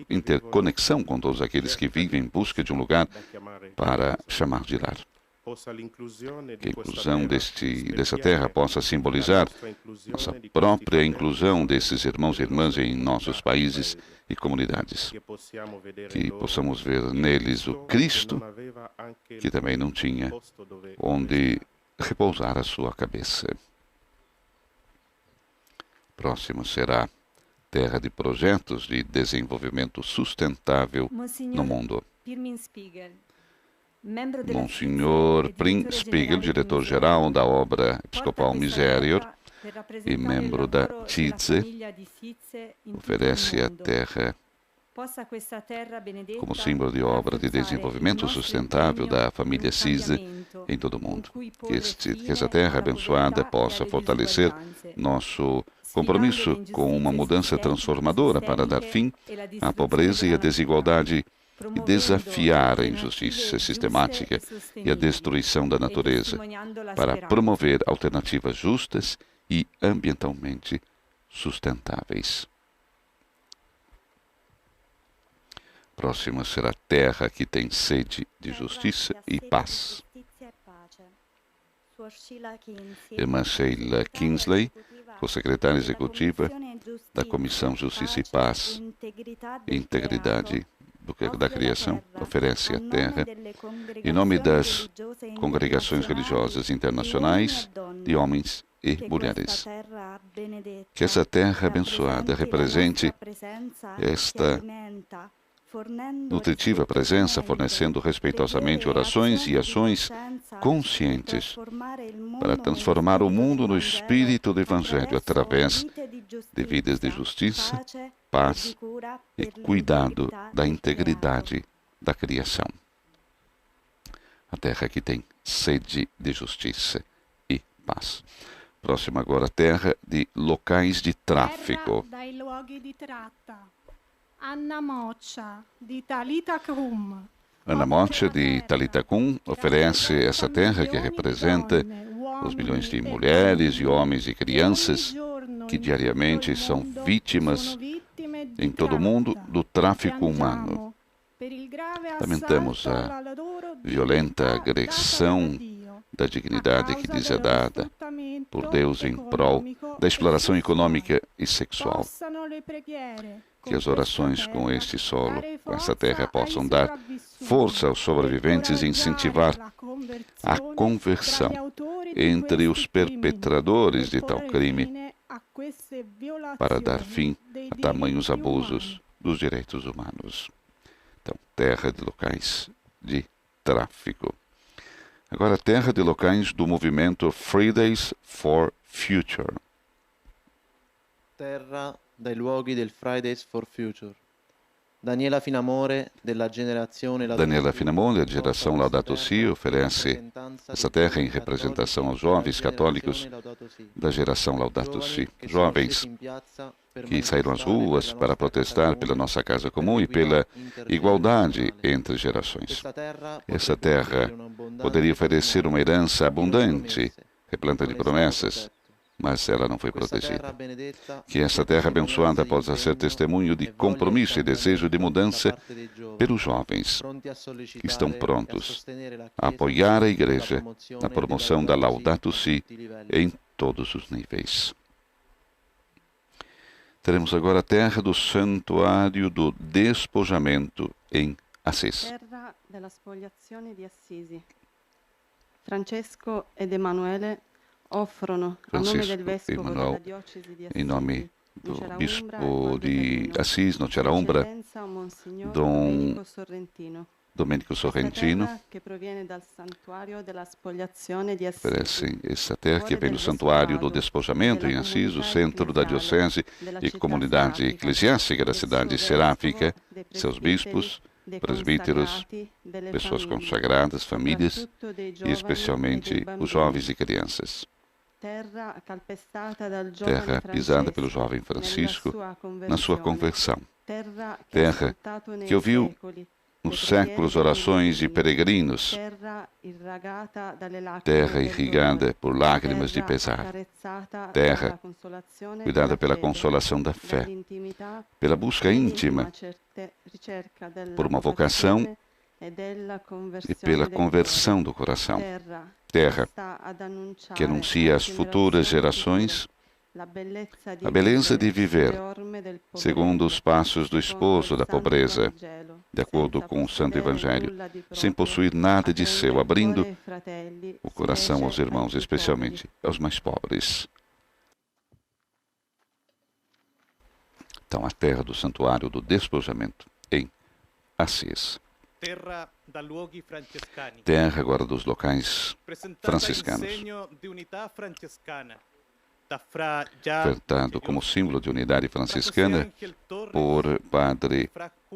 interconexão com todos aqueles que vivem em busca de um lugar para chamar de lar. Que a inclusão dessa terra possa simbolizar nossa própria inclusão desses irmãos e irmãs em nossos países e comunidades. Que possamos ver neles o Cristo, que também não tinha onde repousar a sua cabeça. Próximo será terra de projetos de desenvolvimento sustentável no mundo. Monsenhor Prim Spiegel, diretor-geral da obra episcopal Miserior e membro da TIDSE, oferece a terra como símbolo de obra de desenvolvimento sustentável da família Assisi em todo o mundo. Que essa terra abençoada possa fortalecer nosso compromisso com uma mudança transformadora para dar fim à pobreza e à desigualdade e desafiar a injustiça sistemática e a destruição da natureza, para promover alternativas justas e ambientalmente sustentáveis. Próxima será a terra que tem sede de justiça e paz. Irmã Sheila Kingsley, co-secretária executiva da Comissão Justiça e Paz e Integridade da Criação, oferece a terra em nome das congregações religiosas internacionais de homens e mulheres. Que essa terra abençoada represente esta nutritiva presença, fornecendo respeitosamente orações e ações conscientes para transformar o mundo no espírito do Evangelho através de vidas de justiça, paz e cuidado da integridade da criação. A terra que tem sede de justiça e paz. Próximo agora, terra de locais de tráfico. Anna Moccia, de Talita Kum. Ana Moccia, de Talita Kum, oferece essa terra que representa os milhões de mulheres e homens e crianças que diariamente são vítimas em todo o mundo do tráfico humano. Lamentamos a violenta agressão da dignidade que lhes é dada por Deus em prol da exploração econômica e sexual. Que as orações com este solo, com essa terra, possam dar força aos sobreviventes e incentivar a conversão entre os perpetradores de tal crime para dar fim a tamanhos abusos dos direitos humanos. Então, terra de locais de tráfico. Agora, terra de locais do movimento Fridays for Future. Terra dai luoghi del Fridays for Future. Daniela Finamore, da geração Laudato Si, oferece essa terra em representação aos jovens católicos da geração Laudato Si. Jovens que saíram às ruas para protestar pela nossa casa comum e pela igualdade entre gerações. Essa terra poderia oferecer uma herança abundante, repleta de promessas, mas ela não foi protegida. Que essa terra abençoada possa ser testemunho de compromisso e desejo de mudança pelos jovens que estão prontos a apoiar a Igreja na promoção da Laudato Si em todos os níveis. Teremos agora a terra do Santuário do Despojamento em Assis. Terra della Spoliazione di Assisi. Francesco ed Emanuele offrono, a nome del vescovo della diocesi di Assisi, em nome do bispo de Assis, no Terra Umbra, Dom Domenico Sorrentino, oferecem essa terra que vem do Santuário do Despojamento em Assis, o centro da diocese e comunidade eclesiástica da cidade seráfica, seus bispos, presbíteros, pessoas consagradas, famílias e especialmente os jovens e crianças. Terra pisada pelo jovem Francisco na sua conversão. Terra que ouviu nos séculos orações de peregrinos. Terra irrigada por lágrimas de pesar. Terra cuidada pela consolação da fé, pela busca íntima, por uma vocação e pela conversão do coração. Terra que anuncia às futuras gerações a beleza de viver segundo os passos do esposo da pobreza, de acordo com o Santo Evangelho, sem possuir nada de seu, abrindo o coração aos irmãos, especialmente aos mais pobres. Então, a terra do Santuário do Despojamento em Assis. Terra agora dos locais franciscanos. ofertado como símbolo de unidade franciscana por Padre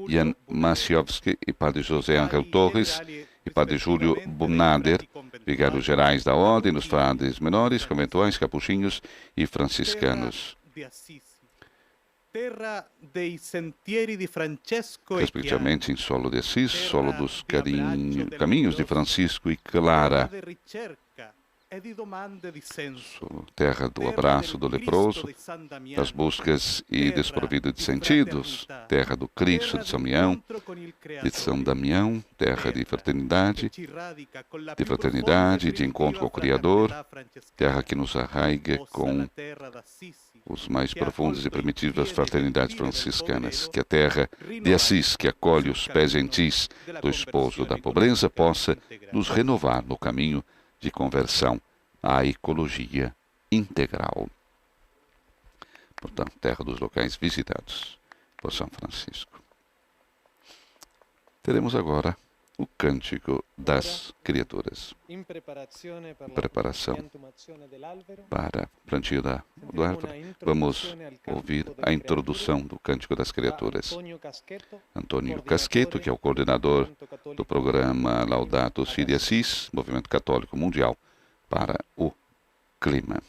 Jan Masiowski e Padre José Ángel Torres e Padre Júlio Bunader, vigários gerais da Ordem, dos padres menores, conventuais, capuchinhos e franciscanos. Respectivamente em solo de Assis, solo dos caminhos de Francisco e Clara, terra do abraço do leproso, das buscas e desprovido de sentidos, terra do Cristo de São Damião, terra de fraternidade, de encontro com o Criador, terra que nos arraiga com os mais profundos e primitivas fraternidades franciscanas. Que a terra de Assis, que acolhe os pés gentis do esposo da pobreza, possa nos renovar no caminho de conversão à ecologia integral. Portanto, terra dos locais visitados por São Francisco. Teremos agora o Cântico das Criaturas. Em preparação para o plantio do árvore, vamos ouvir a introdução do Cântico das Criaturas. Antônio Casqueto, que é o coordenador do programa Laudato Si de Assis, Movimento Católico Mundial para o Clima.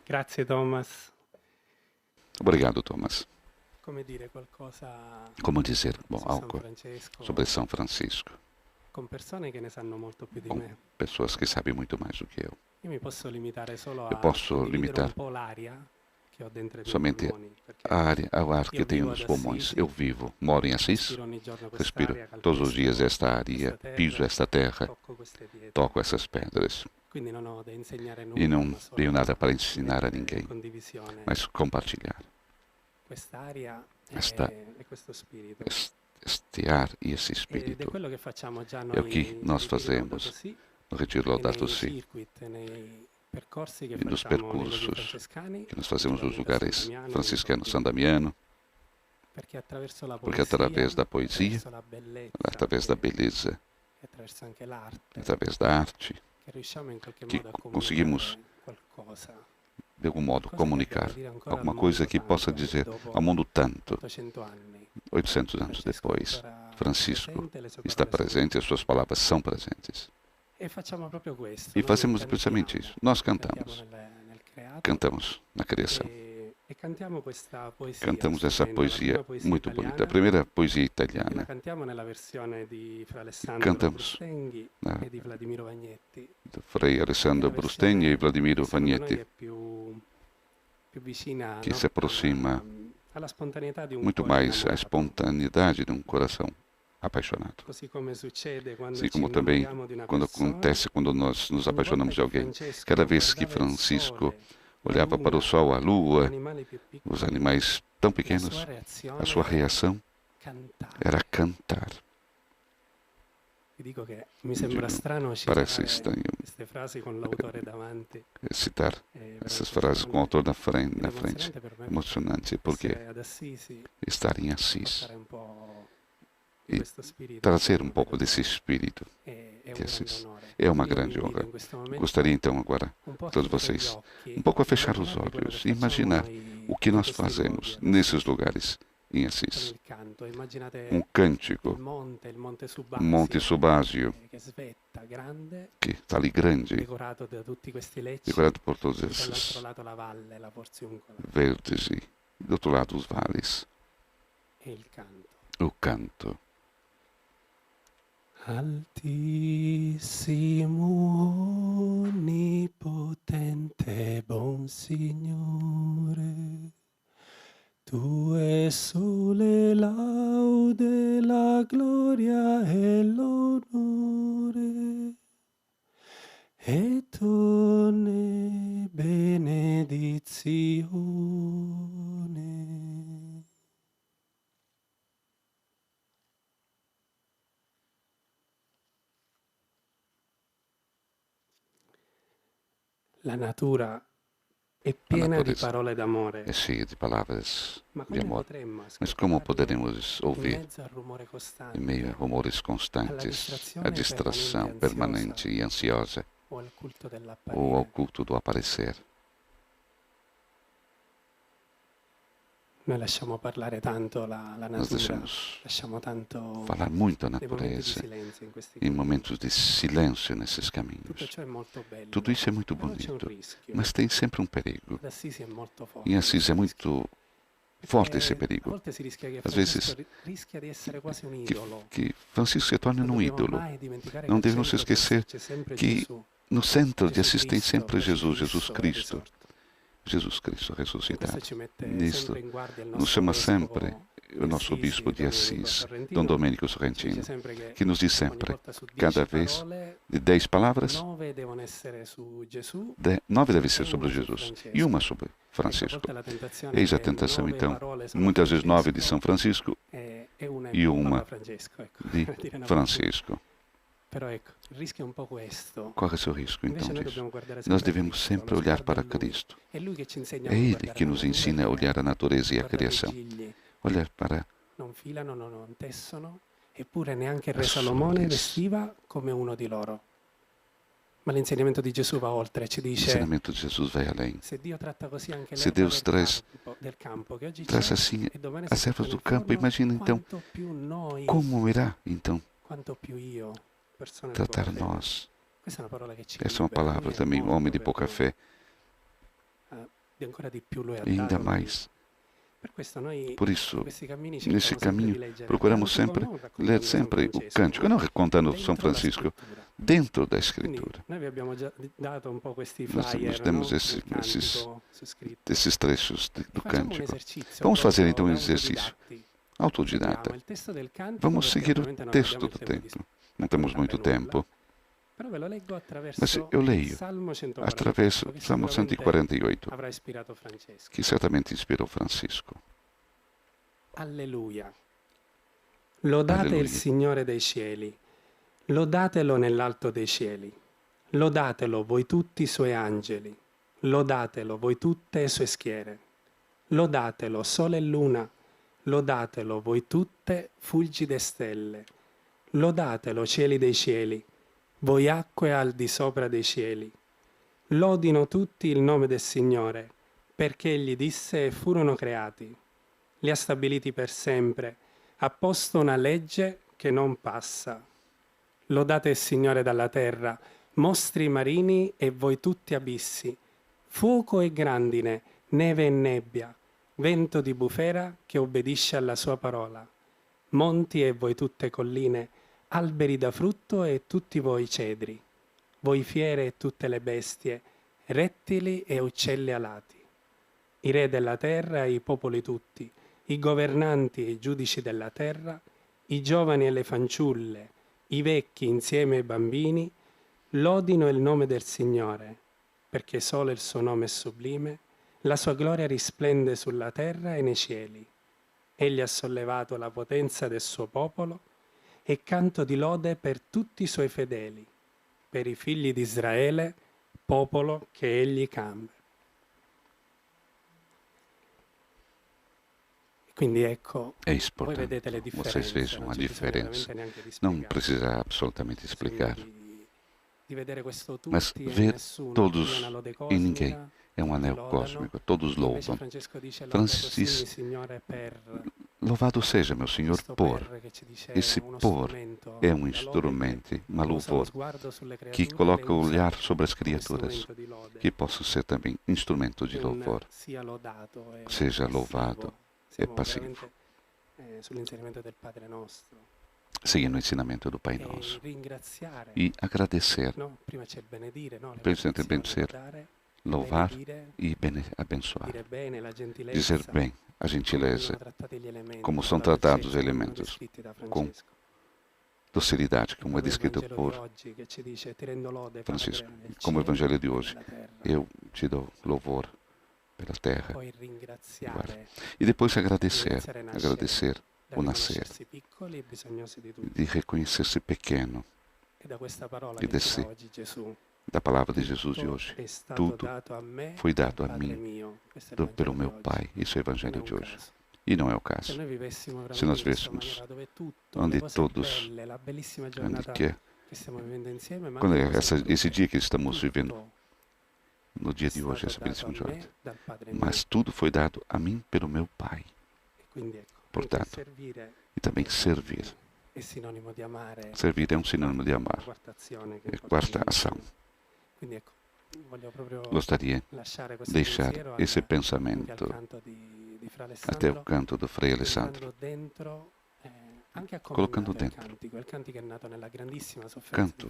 Grazie, Thomas. Obrigado, Thomas. Como dizer algo sobre São Francisco? Com pessoas que sabem muito mais do que eu. Eu posso limitar somente ao ar que tenho nos pulmões. Eu vivo, moro em Assis, respiro todos os dias esta área, piso esta terra, toco essas pedras. E não tenho nada para ensinar a ninguém, mas compartilhar. Este ar e esse espírito é o que nós fazemos no Retiro Laudato Si e nos percursos que nós fazemos nos lugares franciscanos, San Damiano, porque através da poesia, através da beleza, através da arte, que conseguimos de algum modo comunicar alguma coisa que possa dizer ao mundo tanto. 800 anos depois, Francisco está presente, as suas palavras são presentes. E fazemos precisamente isso. Nós cantamos na criação. Cantamos essa poesia muito bonita, a primeira poesia italiana. Cantamos do Frei Alessandro Brustegni e Vladimiro Vagnetti, que se aproxima muito mais à espontaneidade de um coração apaixonado. Assim como também quando acontece quando nós nos apaixonamos de alguém. Cada vez que Francisco olhava para o sol, a lua, os animais tão pequenos, a sua reação era cantar. Parece estranho citar essas frases com o autor na frente. Emocionante, porque estar em Assis e trazer um pouco desse espírito de Assis é uma grande honra. Gostaria então agora, todos vocês, um pouco a fechar os olhos e imaginar o que nós fazemos nesses lugares em Assis. Um cântico, Monte Subasio, que está ali grande, decorado por todos esses verdes e do outro lado os vales. O canto. Altissimo, onnipotente, buon Signore, tu è sole laude, la gloria e l'onore, e tu ne benedizione. La natura è piena di parole d'amore. É cheia de palavras de amor. Mas como poderemos ouvir, em meio a rumores constantes, a distração permanente e ansiosa, ou ao culto do aparecer. Nós deixamos falar muito a natureza em momentos de silêncio nesses caminhos. Tudo isso é muito bonito, mas tem sempre um perigo. Em Assis é muito forte esse perigo. Às vezes, que Francisco se torna um ídolo. Não devemos esquecer que no centro de Assis tem sempre Jesus, Jesus Cristo. Jesus Cristo ressuscitado. Nisto nos chama sempre o nosso bispo de Assis, Dom Domenico Sorrentino, que nos diz sempre, cada vez, de 10 palavras, 9 devem ser sobre Jesus e uma sobre Francisco. Eis a tentação, então, muitas vezes 9 de São Francisco e uma de Francisco. Corre seu risco, então, disso. Nós devemos sempre olhar para Cristo. É Ele que nos ensina a olhar a natureza e a criação. Olhar para non filano, non tessono, eppure neanche Re Salomone vestiva come uno di loro. Ma l'insegnamento di Gesù va oltre, ci dice. L'insegnamento di Gesù vai além. Se Deus traz assim as ervas do campo, imagina então como irá então tratar nós. Essa é uma palavra também, homem de pouca fé. E ainda mais. Por isso, nesse caminho, procuramos sempre ler sempre o cântico, não recontando São Francisco, dentro da Escritura. Nós temos esses trechos do cântico. Vamos fazer então um exercício autodidata. Vamos seguir o texto do templo. Não temos muito tempo. Mas eu leio através do Salmo 148, que certamente inspirou Francisco. Alleluia. Lodate il Signore dei cieli, lodatelo nell'alto dei cieli, lodatelo voi tutti i suoi angeli, lodatelo voi tutte le sue schiere, lodatelo sole e luna, lodatelo voi tutte fulgide stelle, lodatelo cieli dei cieli, voi acque al di sopra dei cieli. Lodino tutti il nome del Signore, perché egli disse e furono creati. Li ha stabiliti per sempre, ha posto una legge che non passa. Lodate il Signore dalla terra, mostri marini e voi tutti abissi, fuoco e grandine, neve e nebbia, vento di bufera che obbedisce alla sua parola. Monti e voi tutte colline, alberi da frutto e tutti voi cedri, voi fiere e tutte le bestie, rettili e uccelli alati, i re della terra e i popoli tutti, i governanti e i giudici della terra, i giovani e le fanciulle, i vecchi insieme ai bambini, lodino il nome del Signore, perché solo il suo nome è sublime, la sua gloria risplende sulla terra e nei cieli. Egli ha sollevato la potenza del suo popolo, e canto di lode per tutti i suoi fedeli, per i figli di Israele, popolo che egli cambia. Quindi ecco, voi vedete le differenze, vocês vejam a diferença. Não precisa absolutamente explicar. Mas ver todos e ninguém é um anel cósmico, todos louvam. Francisco, louvado seja, meu Senhor, por. Esse por é um instrumento, um louvor, que coloca o olhar sobre as criaturas, que possa ser também instrumento de louvor. Seja louvado e passivo. Seguindo o ensinamento do Pai Nosso. E agradecer. Primeiro tem bendizer, louvar e abençoar. Dizer bem a gentileza, como são tratados os elementos, com docilidade, como é descrito por Francisco, como o Evangelho de hoje. Eu te dou louvor pela terra. E depois agradecer o nascer, de reconhecer-se pequeno e da palavra de Jesus de hoje. Tudo foi dado a mim pelo meu Pai. Isso é o Evangelho de hoje. E não é o caso. Se nós vêssemos onde todos, onde que é quando esse dia que estamos vivendo, no dia de hoje, essa bênção de hoje. Mas tudo foi dado a mim pelo meu Pai. Portanto, e também servir. Servir é um sinônimo de amar. É quarta ação. Gostaria de deixar esse pensamento até o canto do Frei Alessandro, colocando dentro. Canto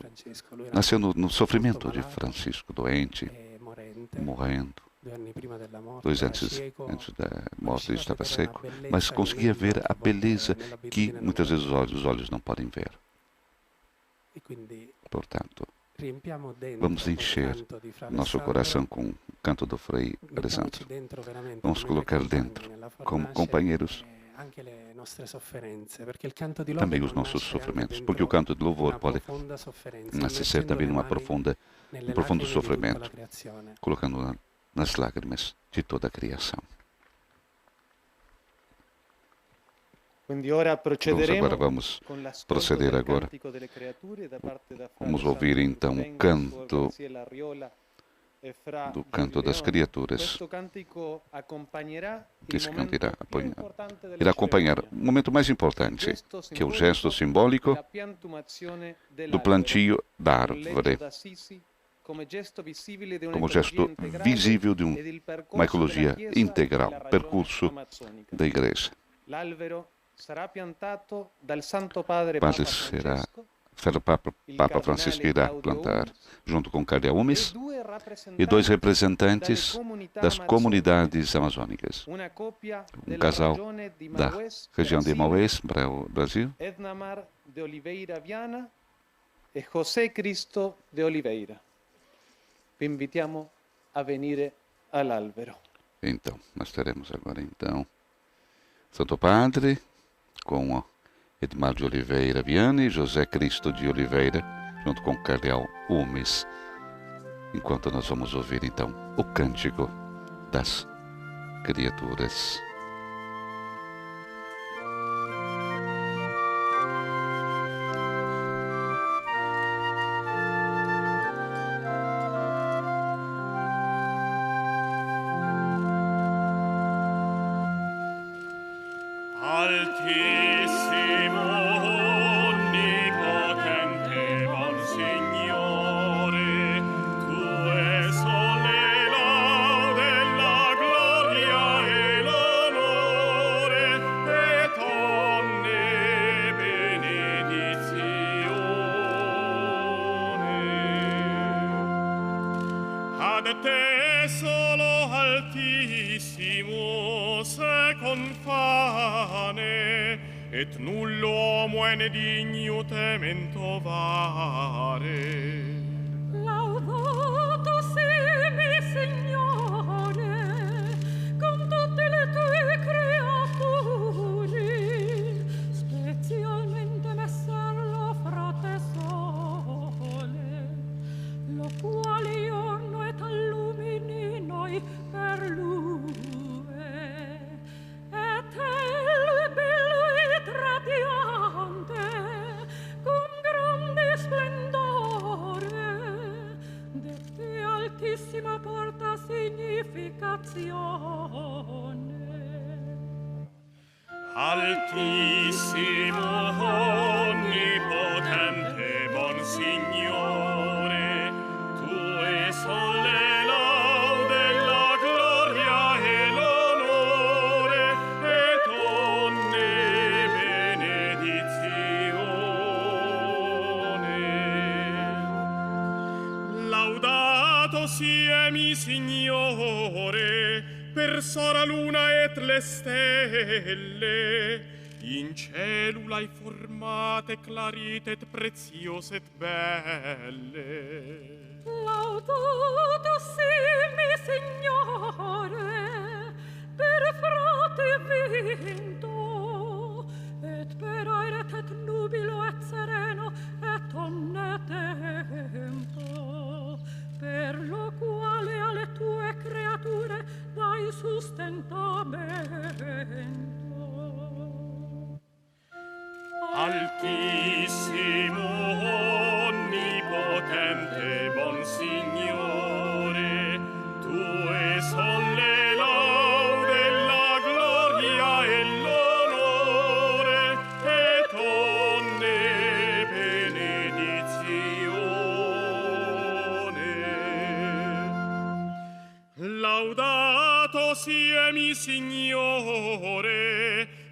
nasceu no sofrimento de Francisco, doente, morrendo. 2 anos antes da morte ele estava seco, mas conseguia ver a beleza que muitas vezes os olhos não podem ver. Portanto, vamos encher nosso coração com o canto do Frei Alessandro. Vamos colocar dentro, como companheiros, também os nossos sofrimentos, porque o canto de louvor pode nascer também num profundo sofrimento, colocando nas lágrimas de toda a criação. Agora vamos proceder agora. Vamos ouvir então o canto do canto das criaturas. Esse canto irá acompanhar o momento mais importante, que é o gesto simbólico do plantio da árvore, como gesto visível de uma ecologia integral, percurso da Igreja. O Papa Francisco irá plantar, junto com Cardeal Umes, e 2 representantes das comunidades amazônicas. Um casal da região de Maués, Brasil, Ednamar de Oliveira Viana e José Cristo de Oliveira. Vi invitiamo a venire all'albero. Então, nós teremos agora, Santo Padre, com Edmar de Oliveira Viana e José Cristo de Oliveira, junto com o Cardeal Umes, enquanto nós vamos ouvir, então, o Cântico das Criaturas. Et null'uomo è ne digno temento vare. Laudato sii, Signore, con tutte le tue creature, specialmente messer lo frate sole, lo quale giorno et allumini noi per lui. Et radiante, con grande splendore, dette altissima porta significazione. Altissimo, onnipotente, buon Signore, tue solle laude, la gloria e l'onore, et onne Laudato sia mi Signore, per sora luna et le stelle, in celula hai formate clarite et preziose et belle. Laudato sia mi Signore, per frate vinto, et per aere et nubilo et sereno et onne tempo, per lo quale alle tue creature dai sustentamento. Altissimo, Signore,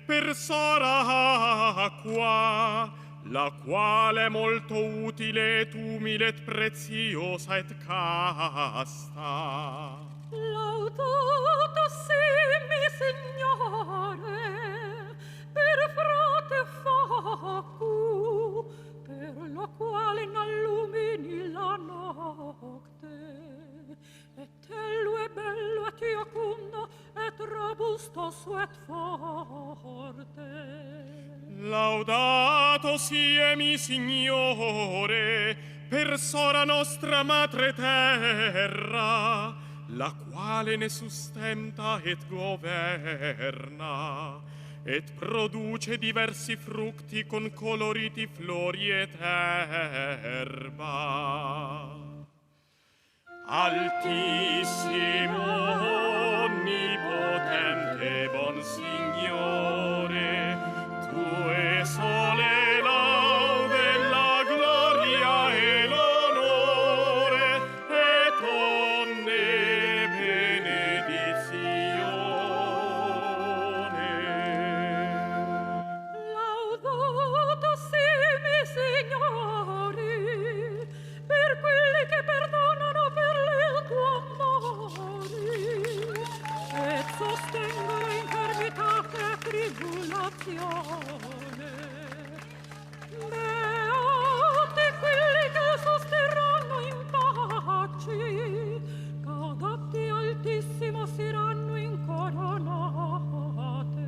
per sora acqua, la quale è molto utile et umile et preziosa et casta. Laudato sia mi Signore, per frate facu, per la quale n'allumini la notte, et tello è bello et iocundo, et robusto suet forte. Laudato sia mi Signore, per sora nostra madre terra, la quale ne sustenta et governa, et produce diversi frutti con coloriti flori et erba. Altissimo, onnipotente, buon Signore, tue sole laude, la gloria e l'onore, et onne benedizione. Laudato sia mi Signore, per quelli che perdonano per le tue amori, et sostengono infermità e tribulazione. Beati quelli che sosterranno in pace, adatti altissimo saranno incoronate.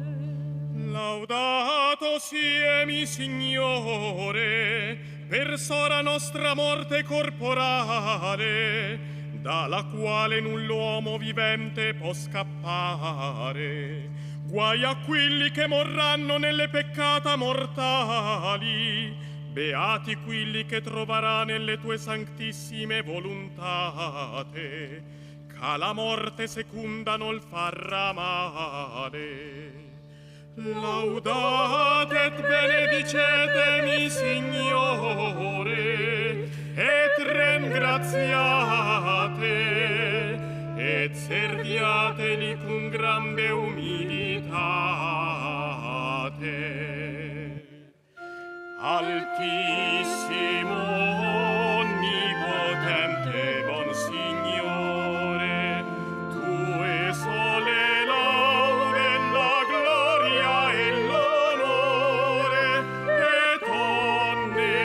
Laudato sia mi Signore, per sora nostra morte corporale, dalla quale null'uomo vivente può scappare. Guai a quelli che morranno nelle peccata mortali, beati quelli che troverà nelle tue sanctissime voluntate, che la morte secunda non farà male. Laudate et benedicetemi Signore, et ringraziate, et serviateli con grande umilitate. Altissimo, onnipotente, buon Signore, tue sole laude, la gloria e l'onore, et onne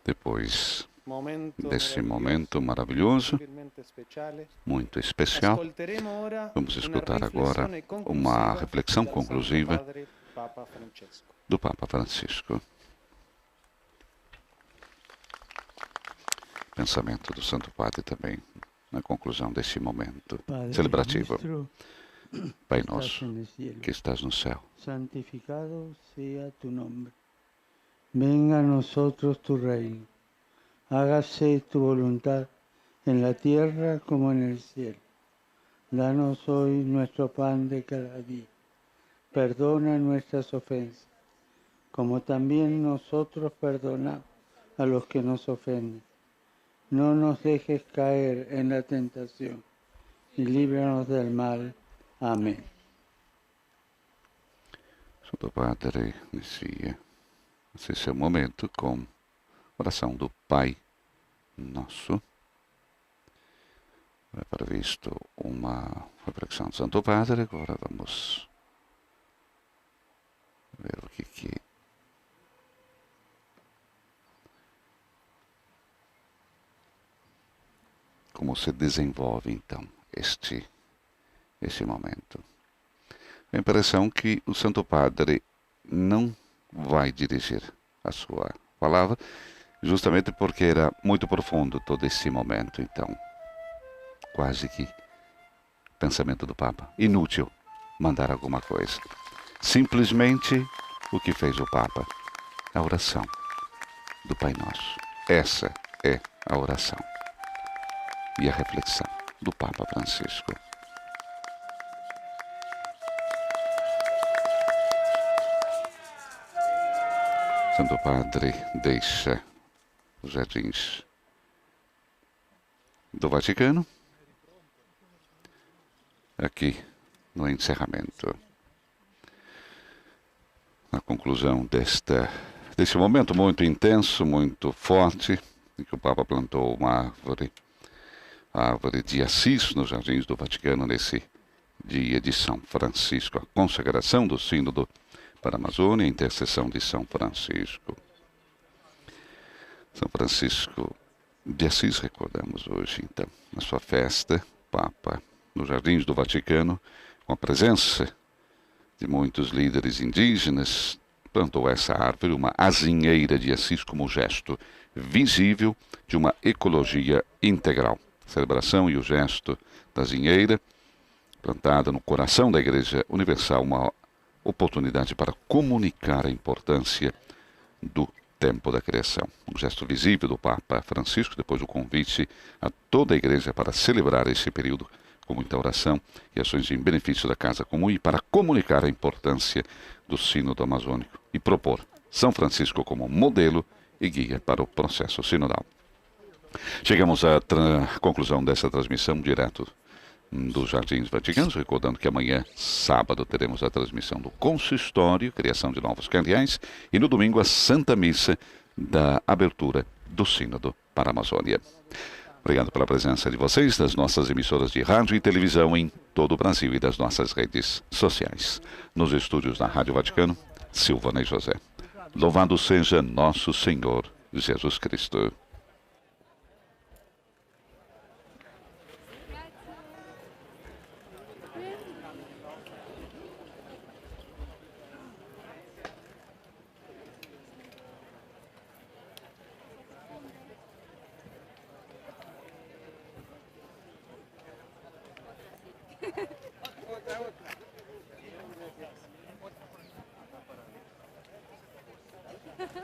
Depois desse momento maravilhoso, muito especial, vamos escutar agora uma reflexão conclusiva do Papa Francisco. Pensamento do Santo Padre também, na conclusão desse momento celebrativo. Pai nosso, que estás no céu, santificado sea tu nombre. Venga a nosotros tu reino. Hágase tu voluntad en la tierra como en el cielo. Danos hoy nuestro pan de cada día. Perdona nuestras ofensas, como también nosotros perdonamos a los que nos ofenden. No nos dejes caer en la tentación y líbranos del mal. Amém. Santo Padre, inicia esse seu momento com oração do Pai Nosso. É previsto uma reflexão do Santo Padre. Agora vamos ver o que como se desenvolve então esse momento. A impressão que o Santo Padre não vai dirigir a sua palavra, justamente porque era muito profundo todo esse momento, então quase que pensamento do Papa, inútil mandar alguma coisa. Simplesmente o que fez o Papa, a oração do Pai Nosso. Essa é a oração e a reflexão do Papa Francisco. Quando o padre deixa os jardins do Vaticano, aqui no encerramento, na conclusão deste momento muito intenso, muito forte, em que o Papa plantou uma árvore de Assis nos jardins do Vaticano nesse dia de São Francisco, a consagração do Sínodo para a Amazônia, a intercessão de São Francisco. São Francisco de Assis, recordamos hoje, então, na sua festa, Papa, nos jardins do Vaticano, com a presença de muitos líderes indígenas, plantou essa árvore, uma azinheira de Assis, como gesto visível de uma ecologia integral. A celebração e o gesto da azinheira, plantada no coração da Igreja Universal, uma oportunidade para comunicar a importância do tempo da criação. Um gesto visível do Papa Francisco, depois do convite a toda a Igreja para celebrar esse período com muita oração e ações em benefício da casa comum e para comunicar a importância do Sínodo Amazônico e propor São Francisco como modelo e guia para o processo sinodal. Chegamos à conclusão dessa transmissão direto dos Jardins Vaticanos, recordando que amanhã, sábado, teremos a transmissão do Consistório, criação de novos cardeais, e no domingo a Santa Missa da abertura do Sínodo para a Amazônia. Obrigado pela presença de vocês, das nossas emissoras de rádio e televisão em todo o Brasil e das nossas redes sociais. Nos estúdios da Rádio Vaticano, Silvana e José. Louvado seja nosso Senhor Jesus Cristo.